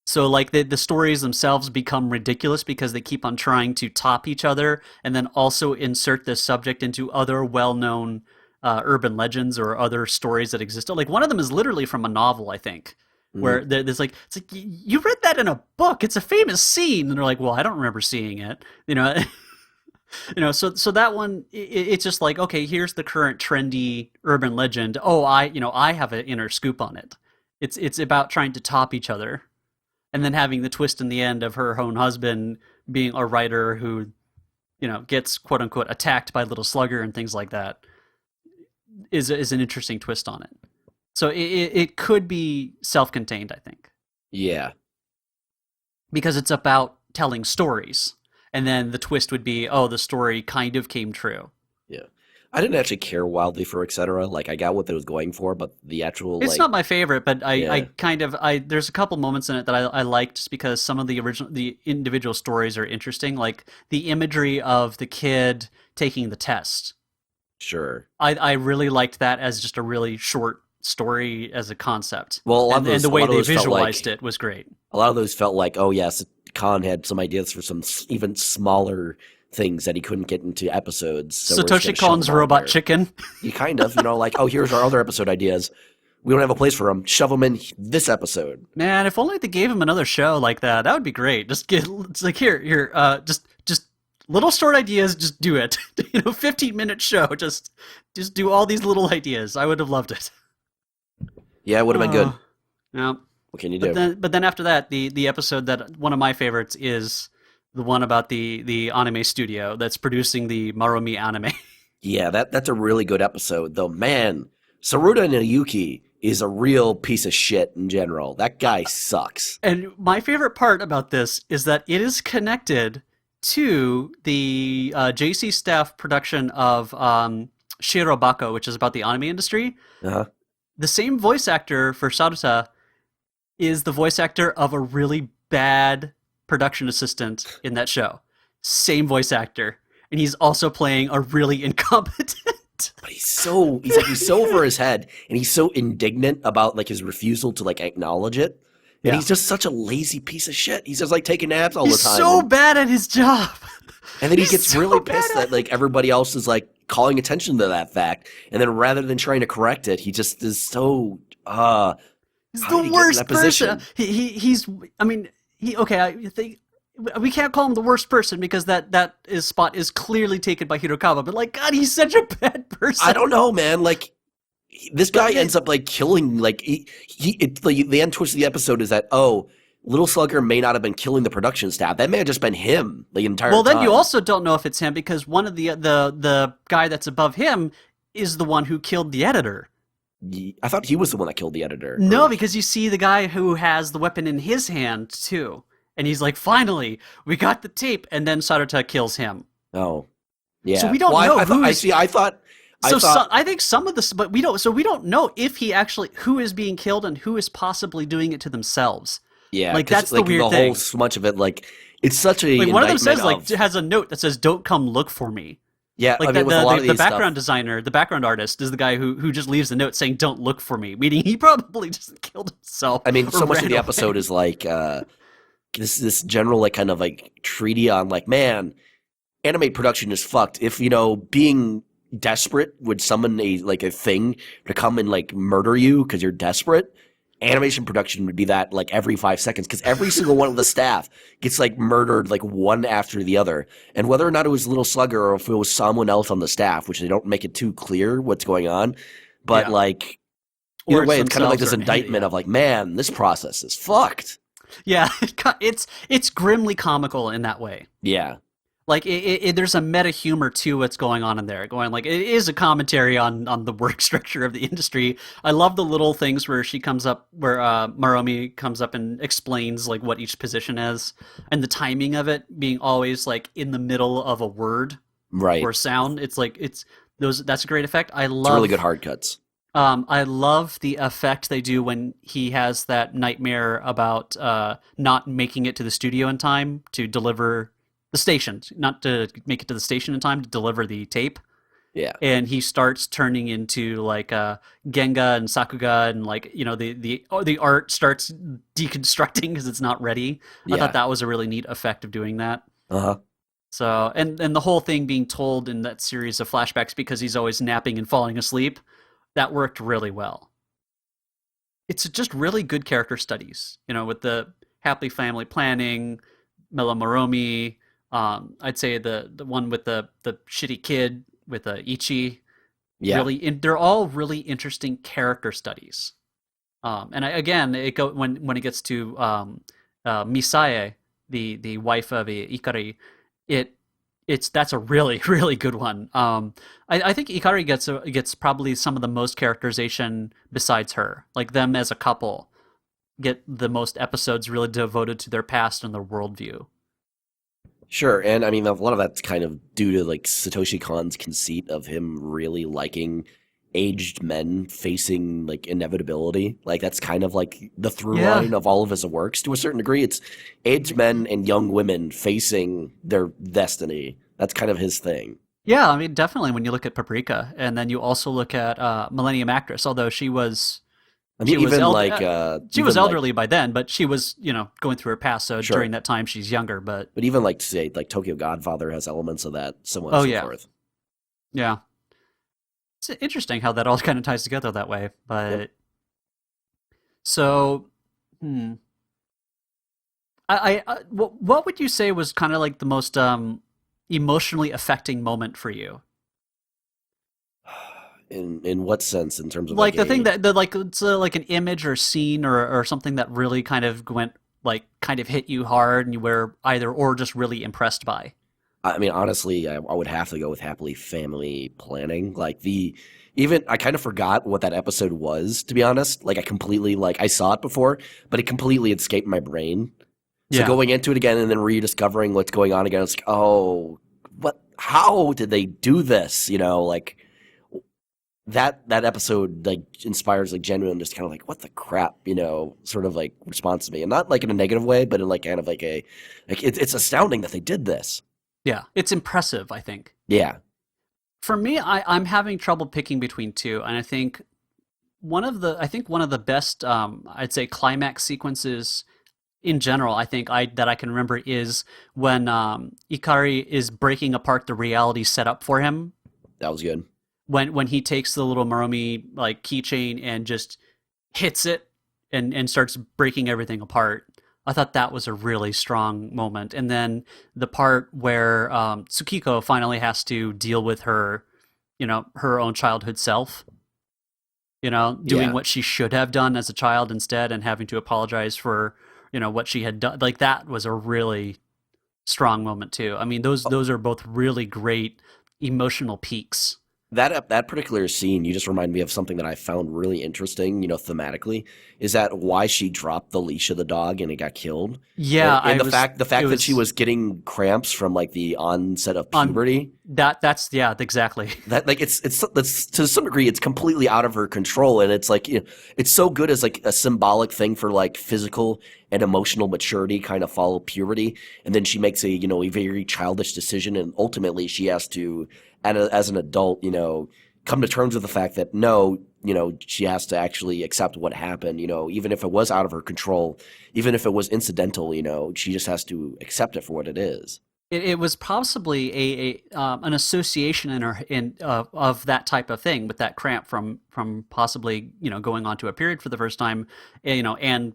So like the stories themselves become ridiculous because they keep on trying to top each other, and then also insert this subject into other well-known urban legends or other stories that exist. Like, one of them is literally from a novel, I think. Where there's like, it's like, you read that in a book. It's a famous scene, and they're like, well, I don't remember seeing it. So that one, it's just like, okay, here's the current trendy urban legend. Oh, I have an inner scoop on it. It's about trying to top each other, and then having the twist in the end of her own husband being a writer who, gets quote unquote attacked by Little Slugger and things like that is an interesting twist on it. So it could be self-contained, I think. Yeah. Because it's about telling stories. And then the twist would be, oh, the story kind of came true. Yeah. I didn't actually care wildly for etc. Like, I got what it was going for, but the actual... It's not my favorite, but there's a couple moments in it that I liked just because some of the individual stories are interesting. Like, the imagery of the kid taking the test. Sure. I really liked that as just a really short story as a concept. Well, and the way they visualized it was great. A lot of those felt like, oh yes, Khan had some ideas for some even smaller things that he couldn't get into episodes. So we're just Satoshi gonna shove Kon's them on Robot there. Chicken. You kind of, like, oh, here's our other episode ideas. We don't have a place for them. Shove them in this episode. Man, if only they gave him another show like that, that would be great. It's like here, just little short ideas, just do it. 15-minute show, just do all these little ideas. I would have loved it. Yeah, it would have been good. Yeah. What can you do? But then after that, the episode that one of my favorites is the one about the anime studio that's producing the Maromi anime. Yeah, that's a really good episode, though. Man, Saruta Nayuki is a real piece of shit in general. That guy sucks. And my favorite part about this is that it is connected to the JC staff production of Shirobako, which is about the anime industry. Uh-huh. The same voice actor for Saruta is the voice actor of a really bad production assistant in that show. Same voice actor. And he's also playing a really incompetent. But he's so over his head, and he's so indignant about like his refusal to like acknowledge it. And he's just such a lazy piece of shit. He's just like taking naps all the time. He's so bad at his job. And then he gets really pissed that like everybody else is like calling attention to that fact. And then rather than trying to correct it, he just is so he's the worst person. I think we can't call him the worst person because that spot is clearly taken by Hirokawa, but like, God, he's such a bad person. I don't know, man. Like, this guy ends up like killing, like, the end twist of the episode is that, Little Slugger may not have been killing the production staff. That may have just been him the entire time. Well, then you also don't know if it's him because one of the guy that's above him is the one who killed the editor. I thought he was the one that killed the editor. No, because you see the guy who has the weapon in his hand, too. And he's like, finally, we got the tape, and then Saruta kills him. Oh, yeah. So we don't know who. I think some of this, but we don't. So we don't know if he actually who is being killed and who is possibly doing it to themselves. Yeah, like that's the weird thing. So much of it, like it's such a like one of them says has a note that says, "Don't come look for me." Yeah, like with a lot of the background designer, the background artist is the guy who just leaves the note saying, "Don't look for me," meaning he probably just killed himself. I mean, so much of the episode is like. This general like kind of like treaty on like, man, anime production is fucked. If being desperate would summon a thing to come and like murder you because you're desperate, animation production would be that like every 5 seconds because every single one of the staff gets like murdered like one after the other. And whether or not it was Little Slugger or if it was someone else on the staff, which they don't make it too clear what's going on, but like either way, it's kind of like this indictment of like, man, this process is fucked. Yeah, it's grimly comical in that way. Yeah. Like, there's a meta humor to what's going on in there. Going like, it is a commentary on the work structure of the industry. I love the little things where Maromi comes up and explains like what each position is, and the timing of it being always like in the middle of a word, right, or sound. It's like that's a great effect. It's really good hard cuts. I love the effect they do when he has that nightmare about not making it to the studio in time to deliver the station, not to make it to the station in time to deliver the tape. Yeah. And he starts turning into like Genga and Sakuga, and like the art starts deconstructing because it's not ready. Yeah. I thought that was a really neat effect of doing that. Uh-huh. So and the whole thing being told in that series of flashbacks because he's always napping and falling asleep. That worked really well. It's just really good character studies, with the happy family planning, Mela Moromi. I'd say the one with the shitty kid with Ichi. Yeah, they're all really interesting character studies. And when it gets to Misae, the wife of Ikari, that's a really, really good one. I think Ikari gets probably some of the most characterization besides her. Like them as a couple get the most episodes really devoted to their past and their worldview. Sure, and I mean a lot of that's kind of due to like Satoshi Kon's conceit of him really liking aged men facing like inevitability. Like that's kind of like the through line of all of his works to a certain degree. It's aged men and young women facing their destiny. That's kind of his thing. Yeah, I mean definitely when you look at Paprika, and then you also look at Millennium Actress, although she was I mean, She was she was even like elderly by then, but she was, going through her past. So sure, during that time, she's younger. But but even like say like Tokyo Godfather has elements of that, so on and oh so yeah, forth. yeah. It's interesting how that all kind of ties together that way. Yep. But so, hmm, what would you say was kind of like the most emotionally affecting moment for you? In what sense? In terms of like Like the thing a, that like it's like an image or scene or something that really kind of went like kind of hit you hard and you were either or just really impressed by. I mean, honestly, I would have to go with Happily Family Planning. Like the even I kind of forgot what that episode was, to be honest. Like I completely like I saw it before, but it completely escaped my brain. So Yeah. going into it again and then rediscovering what's going on again, it's like, oh, what? How did they do this? Like that episode like inspires like genuine, just kind of like what the crap, sort of like response to me, and not like in a negative way, but in like kind of like a like it's astounding that they did this. Yeah. It's impressive, I think. Yeah, For me, I'm having trouble picking between two, and I think one of the best I'd say climax sequences in general, I can remember is when Ikari is breaking apart the reality set up for him that was good. when he takes the little Maromi like keychain and just hits it and starts breaking everything apart. I thought that was a really strong moment. And then the part where Tsukiko finally has to deal with her, her own childhood self, doing Yeah. what she should have done as a child instead and having to apologize for, what she had done. Like that was a really strong moment too. I mean, those are both really great emotional peaks. That particular scene, you just remind me of something that I found really interesting, thematically, is that why she dropped the leash of the dog and it got killed, Yeah, and I was. the It fact that she was was getting cramps from like the onset of on puberty. that. That's yeah, exactly. That like it's to some degree it's completely out of her control, and it's like it's so good as like a symbolic thing for like physical and emotional maturity kind of follow puberty, and then she makes a very childish decision, and ultimately she has to as an adult come to terms with the fact that no, she has to actually accept what happened, even if it was out of her control, even if it was incidental, she just has to accept it for what it is. It was possibly an association in her of that type of thing with that cramp from possibly going on to a period for the first time, and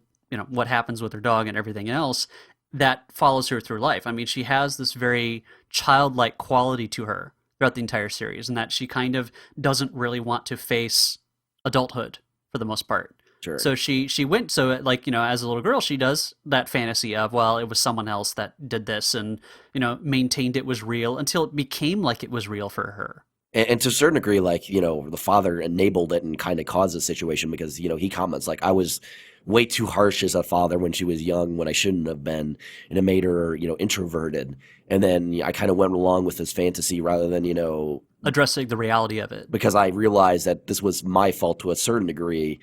what happens with her dog and everything else that follows her through life. I mean, she has this very childlike quality to her throughout the entire series, and that she kind of doesn't really want to face adulthood for the most part. Sure. So she went so like as a little girl she does that fantasy of well it was someone else that did this and maintained it was real until it became like it was real for her. And to a certain degree, like, the father enabled it and kind of caused the situation because, he comments, like, I was way too harsh as a father when she was young when I shouldn't have been. And it made her, introverted. And then I kind of went along with this fantasy rather than, Addressing the reality of it. because I realized that this was my fault to a certain degree.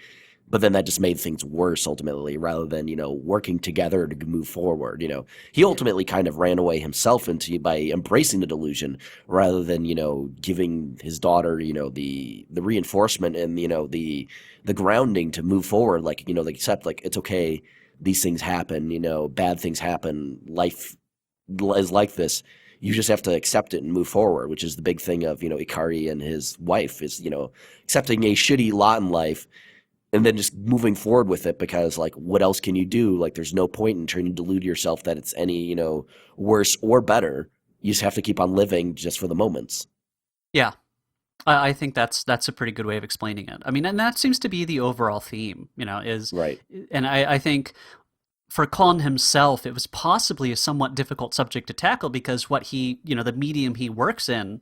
But then that just made things worse ultimately, rather than working together to move forward. He ultimately kind of ran away himself into by embracing the delusion, rather than giving his daughter the reinforcement and the grounding to move forward. Like like accept like it's okay, these things happen. Bad things happen. Life is like this. You just have to accept it and move forward, which is the big thing of Ikari and his wife is accepting a shitty lot in life and then just moving forward with it because like what else can you do? Like there's no point in trying to delude yourself that it's any worse or better. You just have to keep on living just for the moments. Yeah, I think that's a pretty good way of explaining it. I mean, and that seems to be the overall theme, is, Right. and I think for Kon himself, it was possibly a somewhat difficult subject to tackle because what the medium he works in,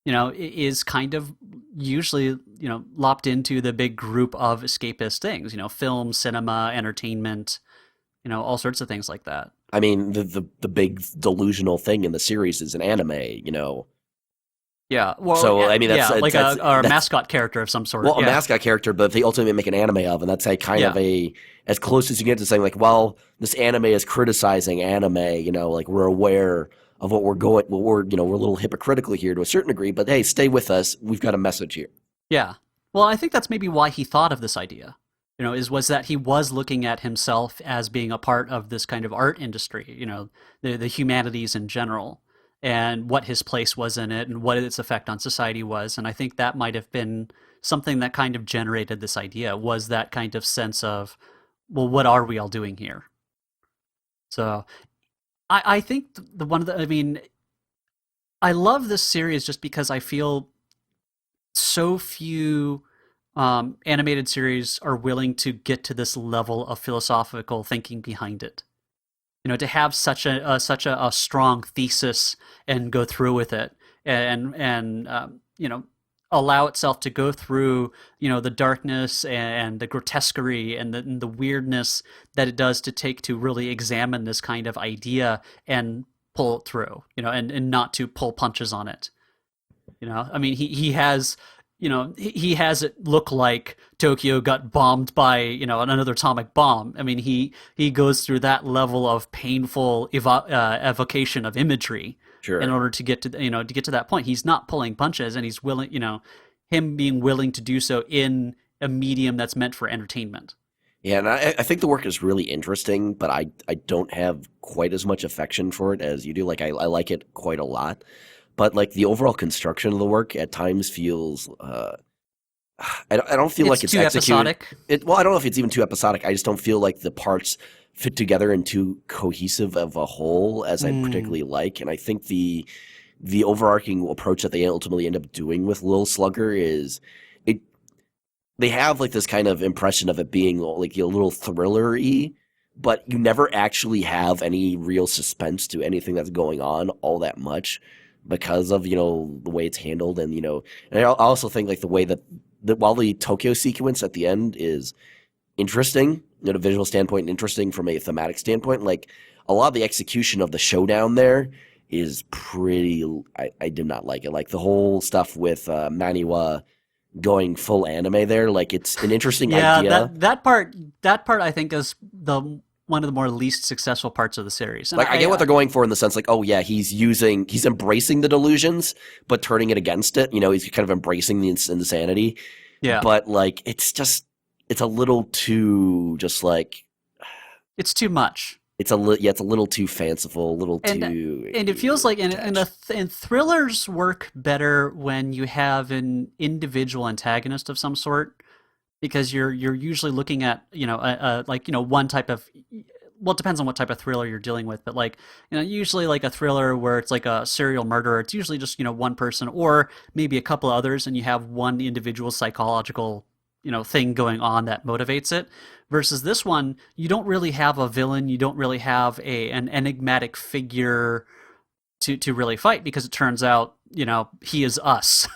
is kind of usually, lopped into the big group of escapist things, film, cinema, entertainment, all sorts of things like that. I mean, the big delusional thing in the series is an anime. Yeah, well, So I mean, yeah, like a that's mascot character of some sort. well, a Yeah, mascot character, but they ultimately make an anime of, and that's a kind of yeah, a as close as you get to saying like, well, this anime is criticizing anime. Like we're aware of what we're going. Well, we're a little hypocritical here to a certain degree, but hey, stay with us. We've got a message here. yeah. Well, I think that's maybe why he thought of this idea. was that he was looking at himself as being a part of this kind of art industry, the humanities in general, and what his place was in it and what its effect on society was. And I think that might have been something that kind of generated this idea, was that kind of sense of, well, what are we all doing here? So I think I love this series just because I feel so few animated series are willing to get to this level of philosophical thinking behind it. To have such a strong thesis and go through with it, and allow itself to go through the darkness and the grotesquerie and the weirdness that it does to really examine this kind of idea and pull it through, and not to pull punches on it. I mean, he has he has it look like Tokyo got bombed by another atomic bomb. I mean, he goes through that level of painful evocation of imagery Sure. in order to get to that point. He's not pulling punches, and he's willing, him being willing to do so in a medium that's meant for entertainment. Yeah, and I think the work is really interesting, but I don't have quite as much affection for it as you do. Like I like it quite a lot. But like the overall construction of the work at times feels, I don't feel like it's too executed. episodic. Well, I don't know if it's even too episodic. I just don't feel like the parts fit together and too cohesive of a whole as I particularly like. And I think the overarching approach that they ultimately end up doing with Lil Slugger is they have like this kind of impression of it being like a little thriller-y, but you never actually have any real suspense to anything that's going on all that much, because of the way it's handled. And and I also think like the way that while the Tokyo sequence at the end is interesting a visual standpoint and interesting from a thematic standpoint, like a lot of the execution of the showdown there is pretty I did not like it. Like the whole stuff with Maniwa going full anime there, like it's an interesting idea. Yeah, that part I think is one of the more least successful parts of the series. And like I get what they're going for in the sense like, oh yeah, he's embracing the delusions, but turning it against it. He's kind of embracing the insanity. Yeah. But like it's a little too just like it's too much. It's a little too fanciful, a little too. And it feels like and thrillers work better when you have an individual antagonist of some sort, because you're usually looking at one type of, well, it depends on what type of thriller you're dealing with, but like usually like a thriller where it's like a serial murderer, it's usually just one person or maybe a couple of others, and you have one individual psychological thing going on that motivates it. Versus this one, you don't really have a villain, you don't really have an enigmatic figure to really fight, because it turns out he is us.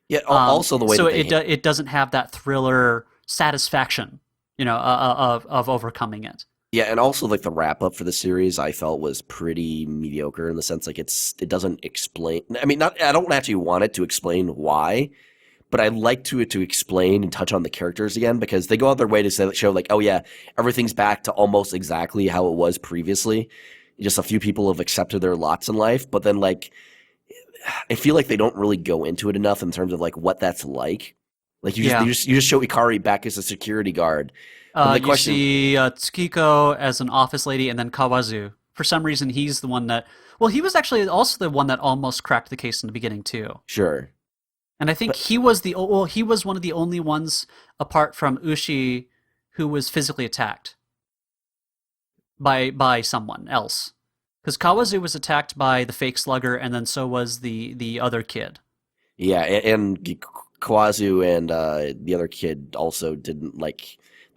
Yeah. Also, the way so that it doesn't have that thriller satisfaction, of overcoming it. Yeah, and also like the wrap up for the series, I felt was pretty mediocre in the sense like it doesn't explain. I mean, I don't actually want it to explain why, but I'd like to explain and touch on the characters again, because they go out their way to show like, oh yeah, everything's back to almost exactly how it was previously. Just a few people have accepted their lots in life, but then like I feel like they don't really go into it enough in terms of like what that's like. Like you just show Ikari back as a security guard. You see Tsukiko as an office lady, and then Kawazu. For some reason, he's the one that. Well, he was actually also the one that almost cracked the case in the beginning too. Sure. And I think he was one of the only ones apart from Ushi who was physically attacked by someone else. Because Kawazu was attacked by the fake slugger, and then so was the other kid. Yeah, and Kawazu and the other kid also didn't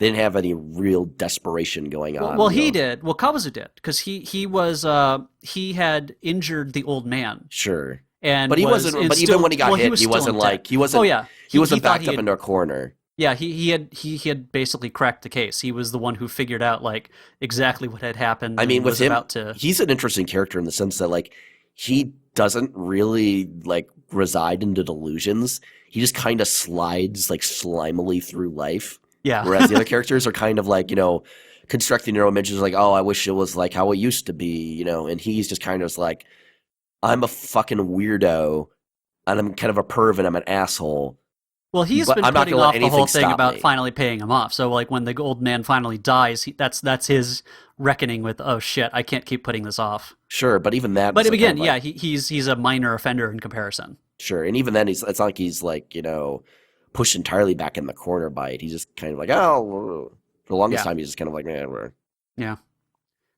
have any real desperation going on. Well, he did. Well, Kawazu did, because he had injured the old man. Sure. But he wasn't. But even when he got hit, he wasn't like he wasn't. Oh yeah, he wasn't backed up into a corner. Yeah, he had basically cracked the case. He was the one who figured out like exactly what had happened. I mean, with him, he's an interesting character in the sense that like he doesn't really like reside into delusions. He just kind of slides like slimily through life. Yeah. Whereas the other characters are kind of like constructing their own images, like, oh, I wish it was like how it used to be, and he's just kind of like, I'm a fucking weirdo, and I'm kind of a perv, and I'm an asshole. Well, he's but been I'm not putting going to let off the whole anything thing stop about me. finally paying him off. So like when the old man finally dies, that's his reckoning with, oh shit, I can't keep putting this off. Sure, but even that But is like kind again, of yeah, like he's a minor offender in comparison. sure, and even then it's not like he's like pushed entirely back in the corner by it. He's just kind of like oh, for the longest Yeah, time he's just kind of like man, we're yeah.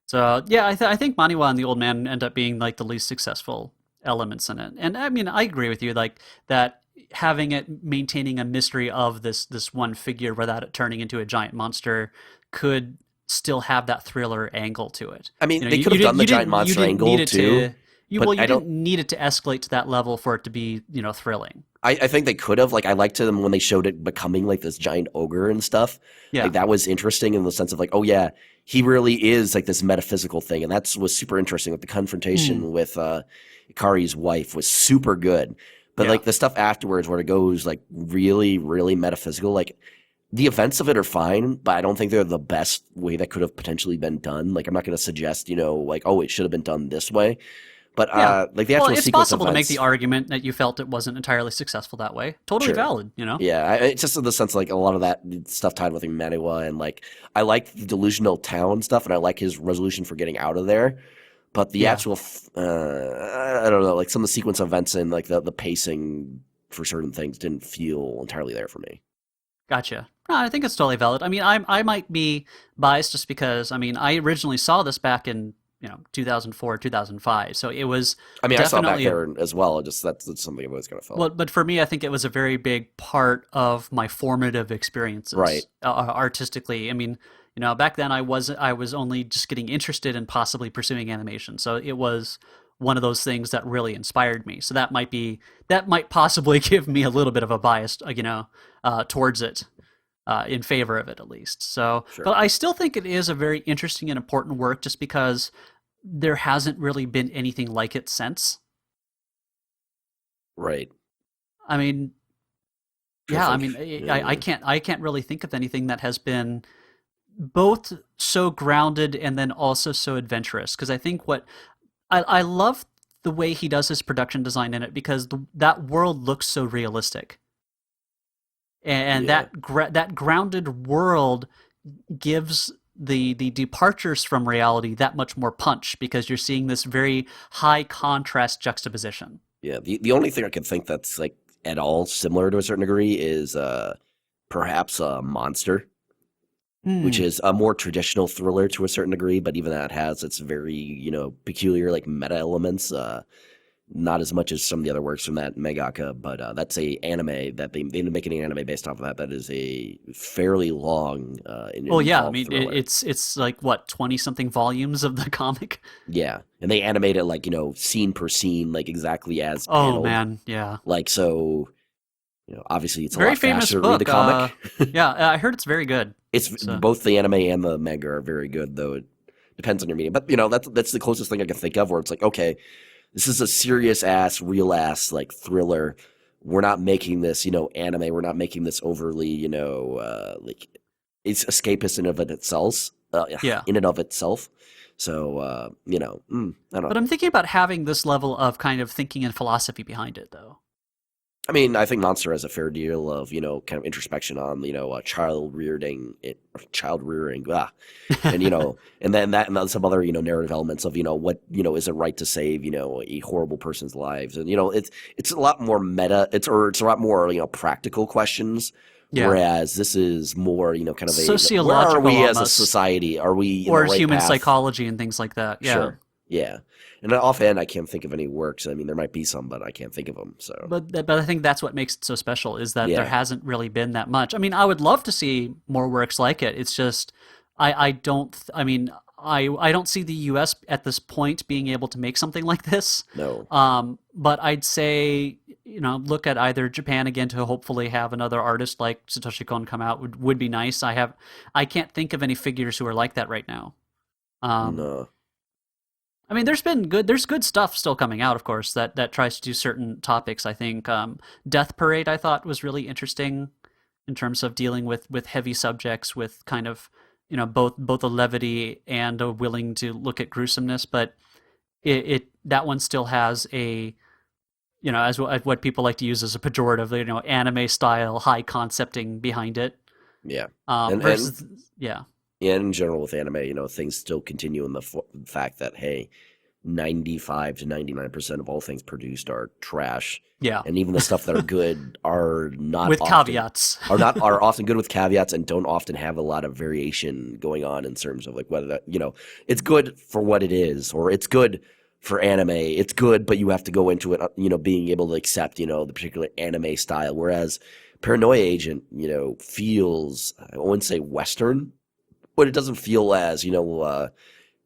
So yeah, I think Maniwa and the old man end up being like the least successful elements in it. And I mean, I agree with you, like that having it maintaining a mystery of this one figure without it turning into a giant monster could still have that thriller angle to it. I mean, You know, they could have done the giant you monster didn't need angle it too, to but you I don't. didn't need it to escalate to that level for it to be, thrilling. I think they could have. Like, I liked them when they showed it becoming like this giant ogre and stuff. Like, Yeah. that was interesting in the sense of like, oh yeah, he really is like this metaphysical thing, and that's was super interesting. Like the Mm, confrontation with Ikari's wife was super good, but yeah. like the stuff afterwards where it goes like really, really metaphysical, like the events of it are fine, but I don't think they're the best way that could have potentially been done. Like, I'm not going to suggest, like, oh, it should have been done this way. But Yeah. like the Well, actual it's sequence possible to make the events, argument that you felt it wasn't entirely successful that way. Totally sure. valid. Yeah, it's just in the sense like a lot of that stuff tied with Emmanuel and like I like the delusional town stuff and I like his resolution for getting out of there. But the Yeah. actual, I don't know, like some of the sequence events and like the pacing for certain things didn't feel entirely there for me. Gotcha. No, I think it's totally valid. I mean, I might be biased just because, I mean, I originally saw this back in, 2004, 2005. So it was I mean, I saw it back definitely there as well. Just that's something I've always kind of felt. well, but for me, I think it was a very big part of my formative Right. experiences artistically. I mean, back then I was only just getting interested in possibly pursuing animation. So it was one of those things that really inspired me. So that might possibly give me a little bit of a bias, towards it. In favor of it, at least. So, Sure. but I still think it is a very interesting and important work, just because there hasn't really been anything like it since. Right. I mean, Trying to yeah, I think. mean, I can't really think of anything that has been both so grounded and then also so adventurous. Because I think what I love the way he does his production design in it, because that world looks so realistic, and Yeah. that grounded world gives the departures from reality that much more punch, because you're seeing this very high contrast juxtaposition. Yeah. The only thing I can think that's like at all similar to a certain degree is perhaps a Monster, which Hmm. is a more traditional thriller to a certain degree, but even that has its very, peculiar like meta elements. Not as much as some of the other works from that mangaka, but that's a anime that they ended up making an anime based off of that. That is a fairly long and Well, yeah, I involved mean, thriller. it's like what, 20 something volumes of the comic. Yeah, and they animate it like scene per scene, like exactly as Oh paneled. man, yeah. Like so, obviously it's a Very lot famous faster to read the book. comic. Yeah, I heard it's very good. It's So both the anime and the manga are very good, though it depends on your medium. But that's the closest thing I can think of where it's like, okay, this is a serious ass, real ass like thriller. We're not making this, anime. We're not making this overly, like it's escapist in of it itself, yeah. in and of itself. So, I don't But know. I'm thinking about having this level of kind of thinking and philosophy behind it, though. I mean, I think Monster has a fair deal of, kind of introspection on, child rearing, and and then that and then some other narrative elements of what is it right to save a horrible person's lives, and it's a lot more meta. It's a lot more practical questions, Yeah. whereas this is more kind of a where are Sociological we as a almost, society? Are we in the or right human path? psychology and things like that. Yeah. Sure, yeah. And offhand, I can't think of any works. I mean, there might be some, but I can't think of them. So But I think that's what makes it so special, is that there yeah, hasn't really been that much. I mean, I would love to see more works like it. It's just I don't I mean, I don't see the US at this point being able to make something like this. no, But I'd say, look at either Japan again to hopefully have another artist like Satoshi Kon come out would be nice. I can't think of any figures who are like that right now. Um, no. I mean, there's good stuff still coming out, of course, that tries to do certain topics. I think Death Parade I thought was really interesting in terms of dealing with heavy subjects, with kind of both a levity and a willing to look at gruesomeness, but it that one still has as what people like to use as a pejorative, anime style high concepting behind it. Yeah, Versus, yeah. And in general with anime, things still continue in the fact that, hey, 95 to 99% of all things produced are trash. Yeah. And even the stuff that are good are not with often, caveats. are often good with caveats and don't often have a lot of variation going on in terms of like whether that, it's good for what it is, or it's good for anime. It's good, but you have to go into it, being able to accept, the particular anime style. Whereas Paranoia Agent, feels, I wouldn't say Western, but it doesn't feel as,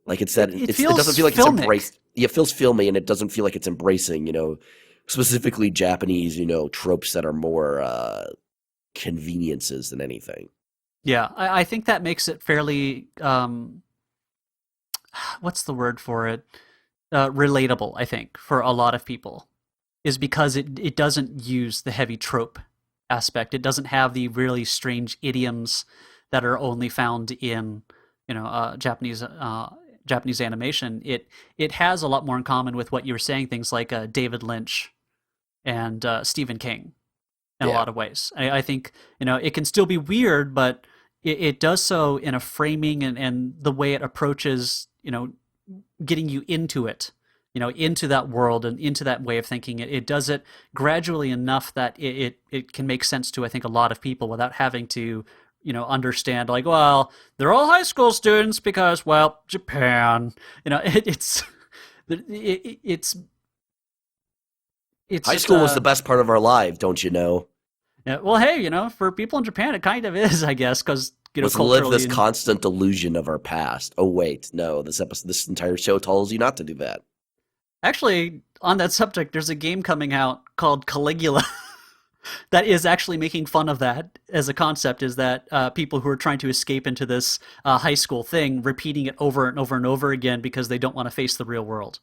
like it said, it doesn't feel like filmic. it's embraced. It feels filmy, and it doesn't feel like it's embracing, specifically Japanese, tropes that are more conveniences than anything. Yeah, I think that makes it fairly, what's the word for it? Relatable, I think, for a lot of people, is because it doesn't use the heavy trope aspect. It doesn't have the really strange idioms that are only found in, Japanese animation. It has a lot more in common with what you were saying, things like David Lynch and Stephen King in a lot of ways. I think, it can still be weird, but it does so in a framing and the way it approaches, getting you into it, into that world and into that way of thinking. It does it gradually enough that it can make sense to, I think, a lot of people without having to, understand like, well, they're all high school students because, well, Japan, it's High just school was the best part of our life, don't you know? yeah, well, hey, for people in Japan, it kind of is, I guess, because Let's live this constant delusion of our past. Oh wait, no, this entire show tells you not to do that. Actually, on that subject, there's a game coming out called Caligula that is actually making fun of that as a concept. Is that people who are trying to escape into this high school thing, repeating it over and over and over again because they don't want to face the real world.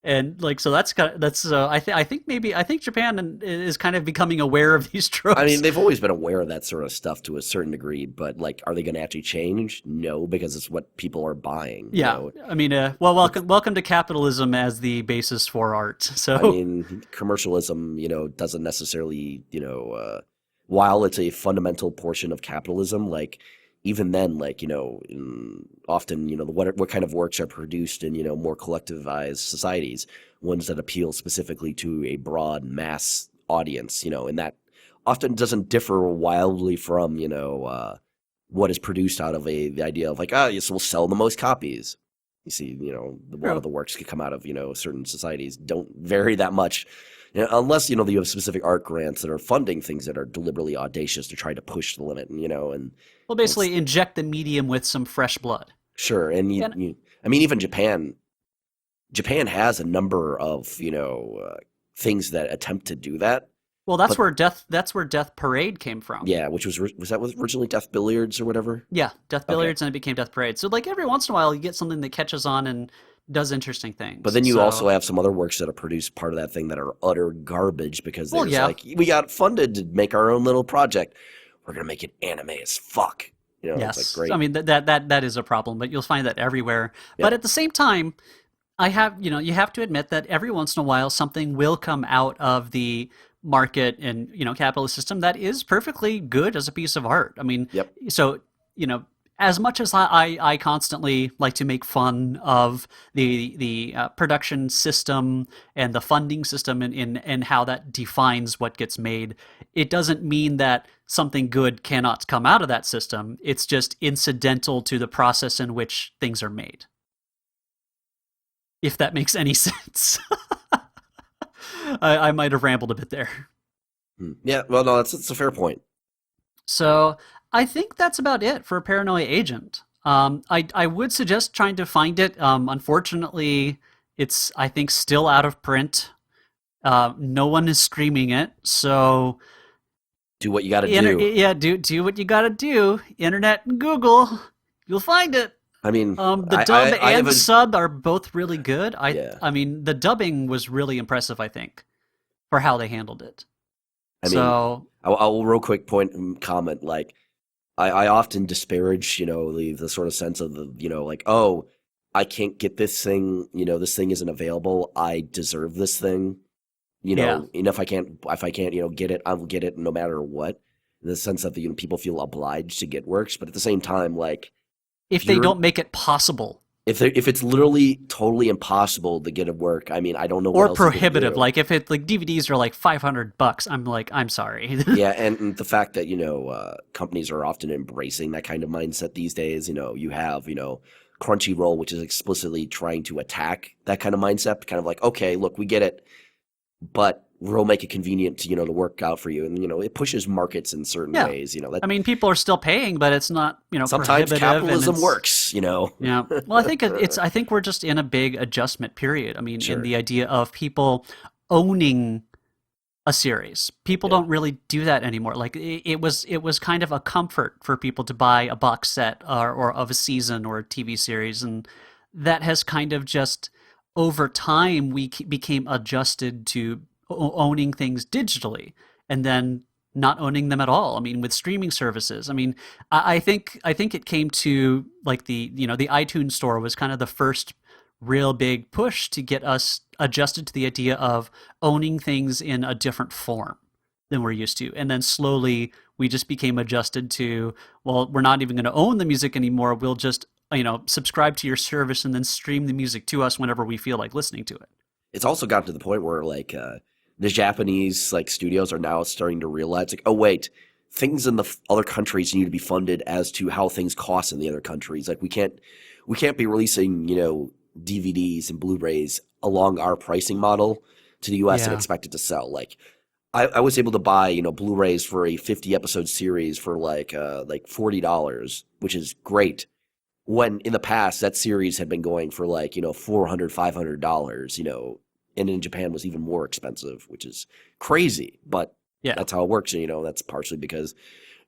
And like, so that's I think Japan is kind of becoming aware of these tropes. I mean, they've always been aware of that sort of stuff to a certain degree, but like, are they going to actually change? No, because it's what people are buying. Yeah, I mean, well, welcome to capitalism as the basis for art. So I mean, commercialism, doesn't necessarily, while it's a fundamental portion of capitalism, like, even then, like, often, what kind of works are produced in, more collectivized societies, ones that appeal specifically to a broad mass audience, and that often doesn't differ wildly from, what is produced out of the idea of like, yes, we'll sell the most copies. You see, a lot of the works could come out of, certain societies don't vary that much. Unless, you have specific art grants that are funding things that are deliberately audacious to try to push the limit, and well, basically inject the medium with some fresh blood. Sure, and I mean, even Japan has a number of things that attempt to do that. Well, that's where Death Parade came from. Yeah, which was that originally Death Billiards or whatever. Yeah, Death Billiards, and it became Death Parade. So like every once in a while, you get something that catches on and does interesting things. But then you also have some other works that are produced part of that thing that are utter garbage because there's like, we got funded to make our own little project. We're gonna make it anime as fuck. Yes, it's like, great. I mean that is a problem, but you'll find that everywhere. Yep. But at the same time, you have to admit that every once in a while something will come out of the market and capitalist system that is perfectly good as a piece of art. I mean, so as much as I constantly like to make fun of the production system and the funding system and how that defines what gets made, it doesn't mean that something good cannot come out of that system. It's just incidental to the process in which things are made. If that makes any sense. I might have rambled a bit there. Yeah, well, no, that's a fair point. So I think that's about it for Paranoia Agent. I would suggest trying to find it. Unfortunately, it's, I think, still out of print. No one is streaming it, so do what you got to do. Yeah, do what you got to do. Internet and Google, you'll find it. I mean, the dub and the sub are both really good. I mean, the dubbing was really impressive, I think, for how they handled it. I mean, I'll real quick comment, like, I often disparage, the sort of sense of like, oh, I can't get this thing, this thing isn't available, I deserve this thing. Yeah. And if I can't, get it, I'll get it no matter what. In the sense that people feel obliged to get works, but at the same time, like If if they you're don't make it possible if it's literally totally impossible to get a work, I mean, I don't know what or else you're gonna prohibitive, do. like if it like DVDs are like $500, I'm like, I'm sorry. Yeah, and the fact that companies are often embracing that kind of mindset these days. You have Crunchyroll, which is explicitly trying to attack that kind of mindset, kind of like, okay, look, we get it, but we'll make it convenient to work out for you, and it pushes markets in certain Yeah. ways. That I mean, people are still paying, but it's not, sometimes prohibitive and capitalism it's works. yeah. Well, I think we're just in a big adjustment period. I mean, in Sure. the idea of people owning a series. People Yeah. don't really do that anymore. Like it was kind of a comfort for people to buy a box set or of a season or a TV series, and that has kind of just over time became adjusted to owning things digitally, and then not owning them at all. I mean, with streaming services. I mean, I think it came to like the iTunes store was kind of the first real big push to get us adjusted to the idea of owning things in a different form than we're used to. And then slowly we just became adjusted to, well, we're not even going to own the music anymore. We'll just, subscribe to your service and then stream the music to us whenever we feel like listening to it. It's also gotten to the point where like the Japanese like studios are now starting to realize like, oh wait, things in the other countries need to be funded as to how things cost in the other countries. Like we can't be releasing DVDs and Blu-rays along our pricing model to the US and Yeah. expect it to sell. Like I was able to buy Blu-rays for a 50 episode series for like $40, which is great. When in the past that series had been going for like $400, $500, and in Japan was even more expensive, which is crazy. But Yeah. that's how it works. And that's partially because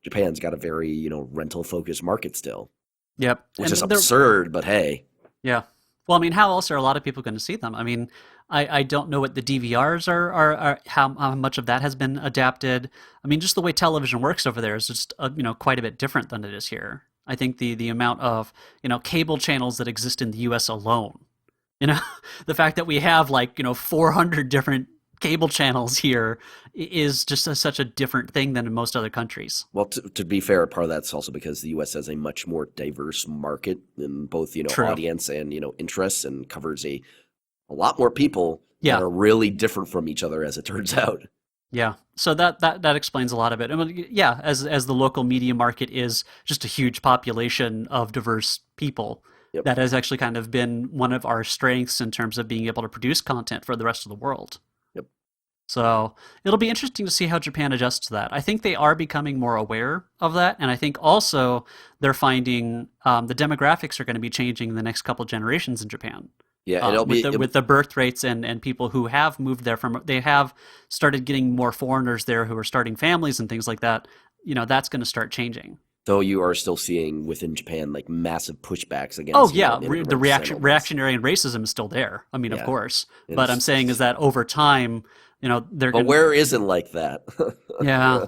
Japan's got a very rental focused market still, Yep. which And is there, absurd. But hey, yeah. Well, I mean, how else are a lot of people going to see them? I mean, I don't know what the DVRs are how much of that has been adapted. I mean, just the way television works over there is just quite a bit different than it is here. I think the amount of cable channels that exist in the U.S. alone, you know, the fact that we have like 400 different cable channels here is just such a different thing than in most other countries. well, to be fair, part of that's also because the U.S. has a much more diverse market in both True. audience and interests, and covers a lot more people that Yeah. are really different from each other, as it turns out. Yeah. So that explains a lot of it. I mean, yeah, as the local media market is just a huge population of diverse people, Yep. that has actually kind of been one of our strengths in terms of being able to produce content for the rest of the world. Yep. So it'll be interesting to see how Japan adjusts to that. I think they are becoming more aware of that, and I think also they're finding the demographics are going to be changing in the next couple generations in Japan. Yeah, and With the birth rates and people who have moved there they have started getting more foreigners there who are starting families and things like that. That's going to start changing. though you are still seeing within Japan like massive pushbacks Oh against yeah, the immigrants and all this. reactionary and racism is still there. I mean, of Yeah, course, and but I'm saying is that over time, they're but going. where isn't like that? Yeah,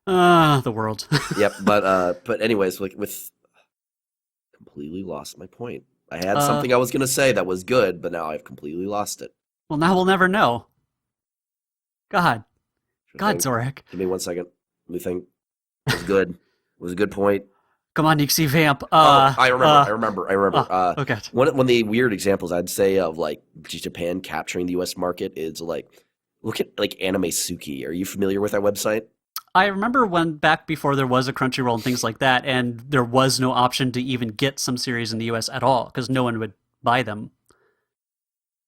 the world. Yep, but anyways, like with completely lost my point. I had uh, something I was gonna say that was good, but now I've completely lost it. well, now we'll never know. God, Should I God, think? Zorak. Give me 1 second. Let me think. It was good. It was a good point. Come on, Neeksy Vamp. Oh, I remember. Oh God. One of the weird examples I'd say of like Japan capturing the U.S. market is like, look at like Anime Suki. Are you familiar with that website? I remember when back before there was a Crunchyroll and things like that, and there was no option to even get some series in the U.S. at all because no one would buy them.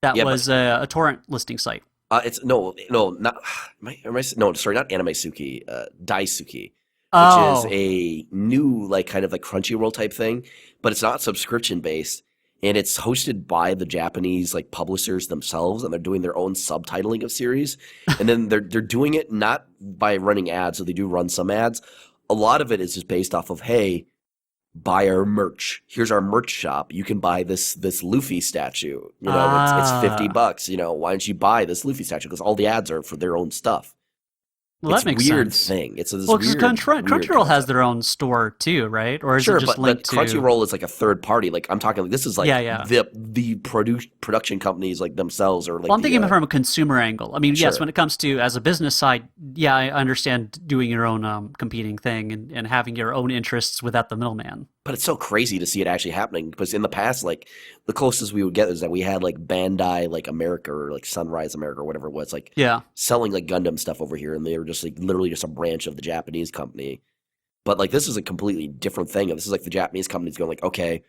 That Yeah, was a torrent listing site. It's no, not no, sorry, not Anime Suki, Daisuki, which is Oh, a new like kind of like Crunchyroll type thing, but it's not subscription based, and it's hosted by the Japanese like publishers themselves, and they're doing their own subtitling of series, and then they're doing it not by running ads, so they do run some ads. A lot of it is just based off of, hey, buy our merch. Here's our merch shop. You can buy this Luffy statue. It's $50. Why don't you buy this Luffy statue? Because all the ads are for their own stuff. Well, It's that a makes weird sense. thing. It's this Well, because weird Crunchyroll has concept. their own store too, right? Or is it Sure, just but linked to? Crunchyroll is like a third party. Like I'm talking, like this is Yeah, like yeah. the production companies like themselves or like Well, I'm the thinking from a consumer angle. I mean, yes, sure. when it comes to as a business side, yeah, I understand doing your own competing thing and having your own interests without the middleman. But it's so crazy to see it actually happening because in the past, like the closest we would get is that we had like Bandai, like America or like Sunrise America or whatever it was, like Yeah. selling like Gundam stuff over here, and they were just like literally just a branch of the Japanese company. But like this is a completely different thing. And this is like the Japanese company's going like, okay,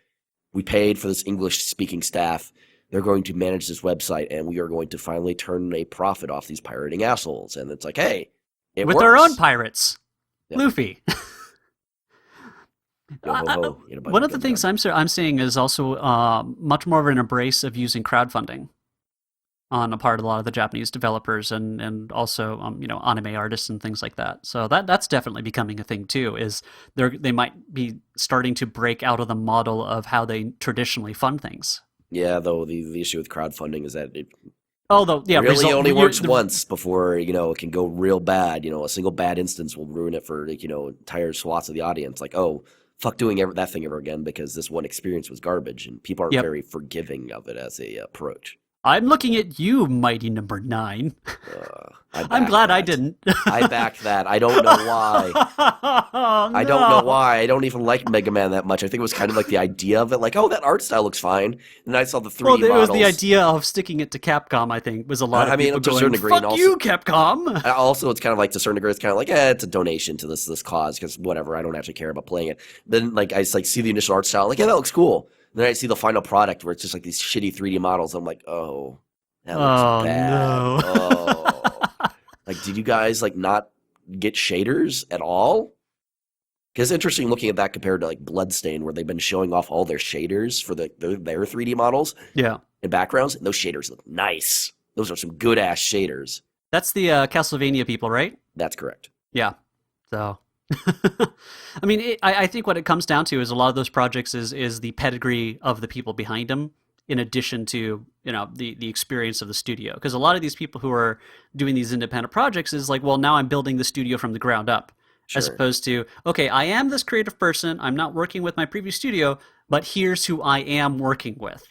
we paid for this English speaking staff. They're going to manage this website, and we are going to finally turn a profit off these pirating assholes. And it's like, hey, it With their own works. pirates, Yep. Luffy. Yo ho ho. You know, One of the things I'm seeing is also much more of an embrace of using crowdfunding on a part of a lot of the Japanese developers and also anime artists and things like that. So that's definitely becoming a thing too. Is they might be starting to break out of the model of how they traditionally fund things. Yeah, though the issue with crowdfunding is that it Although, yeah, really only works once before it can go real bad. A single bad instance will ruin it for entire swaths of the audience. Like, oh, fuck doing that thing ever again because this one experience was garbage, and people aren't Yep. very forgiving of it as a approach. I'm looking at you, Mighty Number 9. I'm glad I didn't. I backed that. I don't know why. Oh, I don't know why. I don't even like Mega Man that much. I think it was kind of like the idea of it, like, oh, that art style looks fine. And then I saw the 3D Well, it models. was the idea of sticking it to Capcom, I think, was a lot of people to a going, certain degree, fuck and also, you, Capcom! Also, it's kind of like, to a certain degree, it's kind of like, it's a donation to this cause, because whatever, I don't actually care about playing it. Then, like, I just, like, see the initial art style, like, yeah, that looks cool. And then I see the final product where it's just, like, these shitty 3D models. I'm like, oh, that looks bad. No. Oh. Like, did you guys, like, not get shaders at all? Because it's interesting looking at that compared to, like, Bloodstain, where they've been showing off all their shaders for their 3D models. Yeah. And backgrounds, and those shaders look nice. Those are some good-ass shaders. That's the Castlevania people, right? That's correct. Yeah. So, I mean, I think what it comes down to is a lot of those projects is the pedigree of the people behind them, in addition to the experience of the studio. Because a lot of these people who are doing these independent projects is like, well, now I'm building the studio from the ground up, Sure. as opposed to, okay, I am this creative person. I'm not working with my previous studio, but here's who I am working with.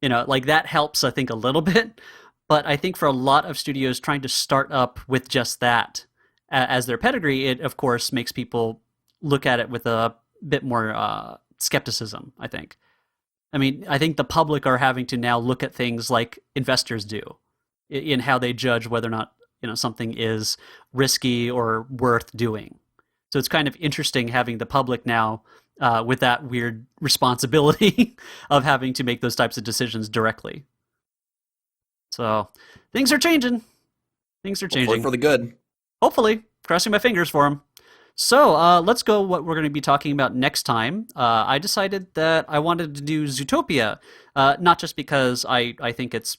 Like that helps, I think, a little bit. But I think for a lot of studios trying to start up with just that as their pedigree, it of course makes people look at it with a bit more skepticism, I think. I mean, I think the public are having to now look at things like investors do in how they judge whether or not something is risky or worth doing. So it's kind of interesting having the public now with that weird responsibility of having to make those types of decisions directly. So things are changing. Things are changing. Hopefully for the good. Hopefully. Crossing my fingers for them. So let's go what we're going to be talking about next time. I decided that I wanted to do Zootopia, not just because I think it's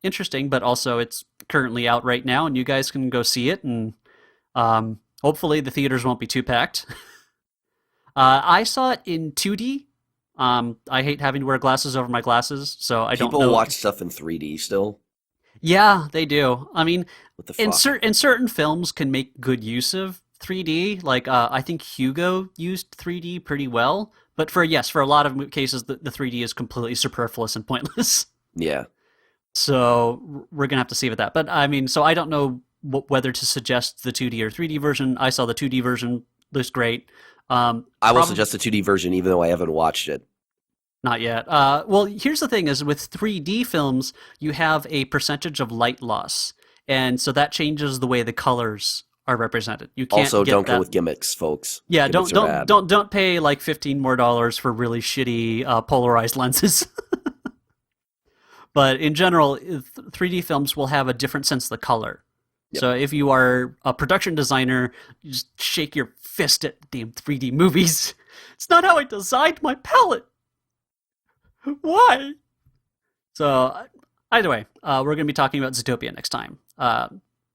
interesting, but also it's currently out right now, and you guys can go see it, and hopefully the theaters won't be too packed. I saw it in 2D. I hate having to wear glasses over my glasses, so I don't know. People watch stuff in 3D still. Yeah, they do. I mean, What the fuck? in certain films can make good use of 3D. Like I think Hugo used 3D pretty well, but for a lot of cases the 3D is completely superfluous and pointless. Yeah. So we're gonna have to see with that. But I mean, so I don't know whether to suggest the 2D or 3D version. I saw the 2D version; looks great. I will suggest the 2D version, even though I haven't watched it. Not yet. Well, here's the thing: is with 3D films, you have a percentage of light loss, and so that changes the way the colors are represented. You can't Also, get don't that. go with gimmicks, folks. Yeah, Gimmicks are bad. don't pay like $15 more for really shitty polarized lenses. But in general, 3D films will have a different sense of the color. Yep. So if you are a production designer, you just shake your fist at damn 3D movies. It's not how I designed my palette. Why? So either way, we're going to be talking about Zootopia next time.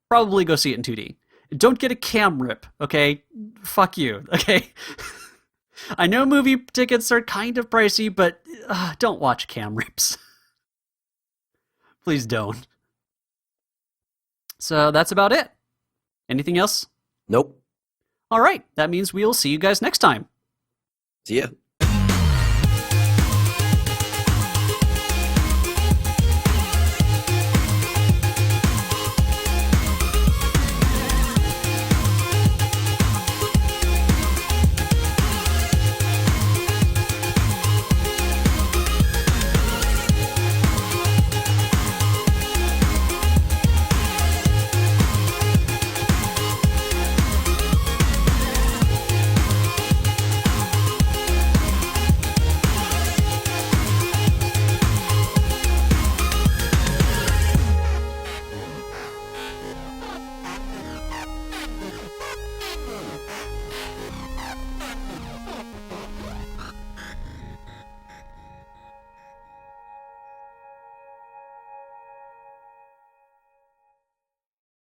Probably go see it in 2D. Don't get a cam rip, okay? Fuck you, okay? I know movie tickets are kind of pricey, but don't watch cam rips. Please don't. So that's about it. Anything else? Nope. All right, that means we'll see you guys next time. See ya.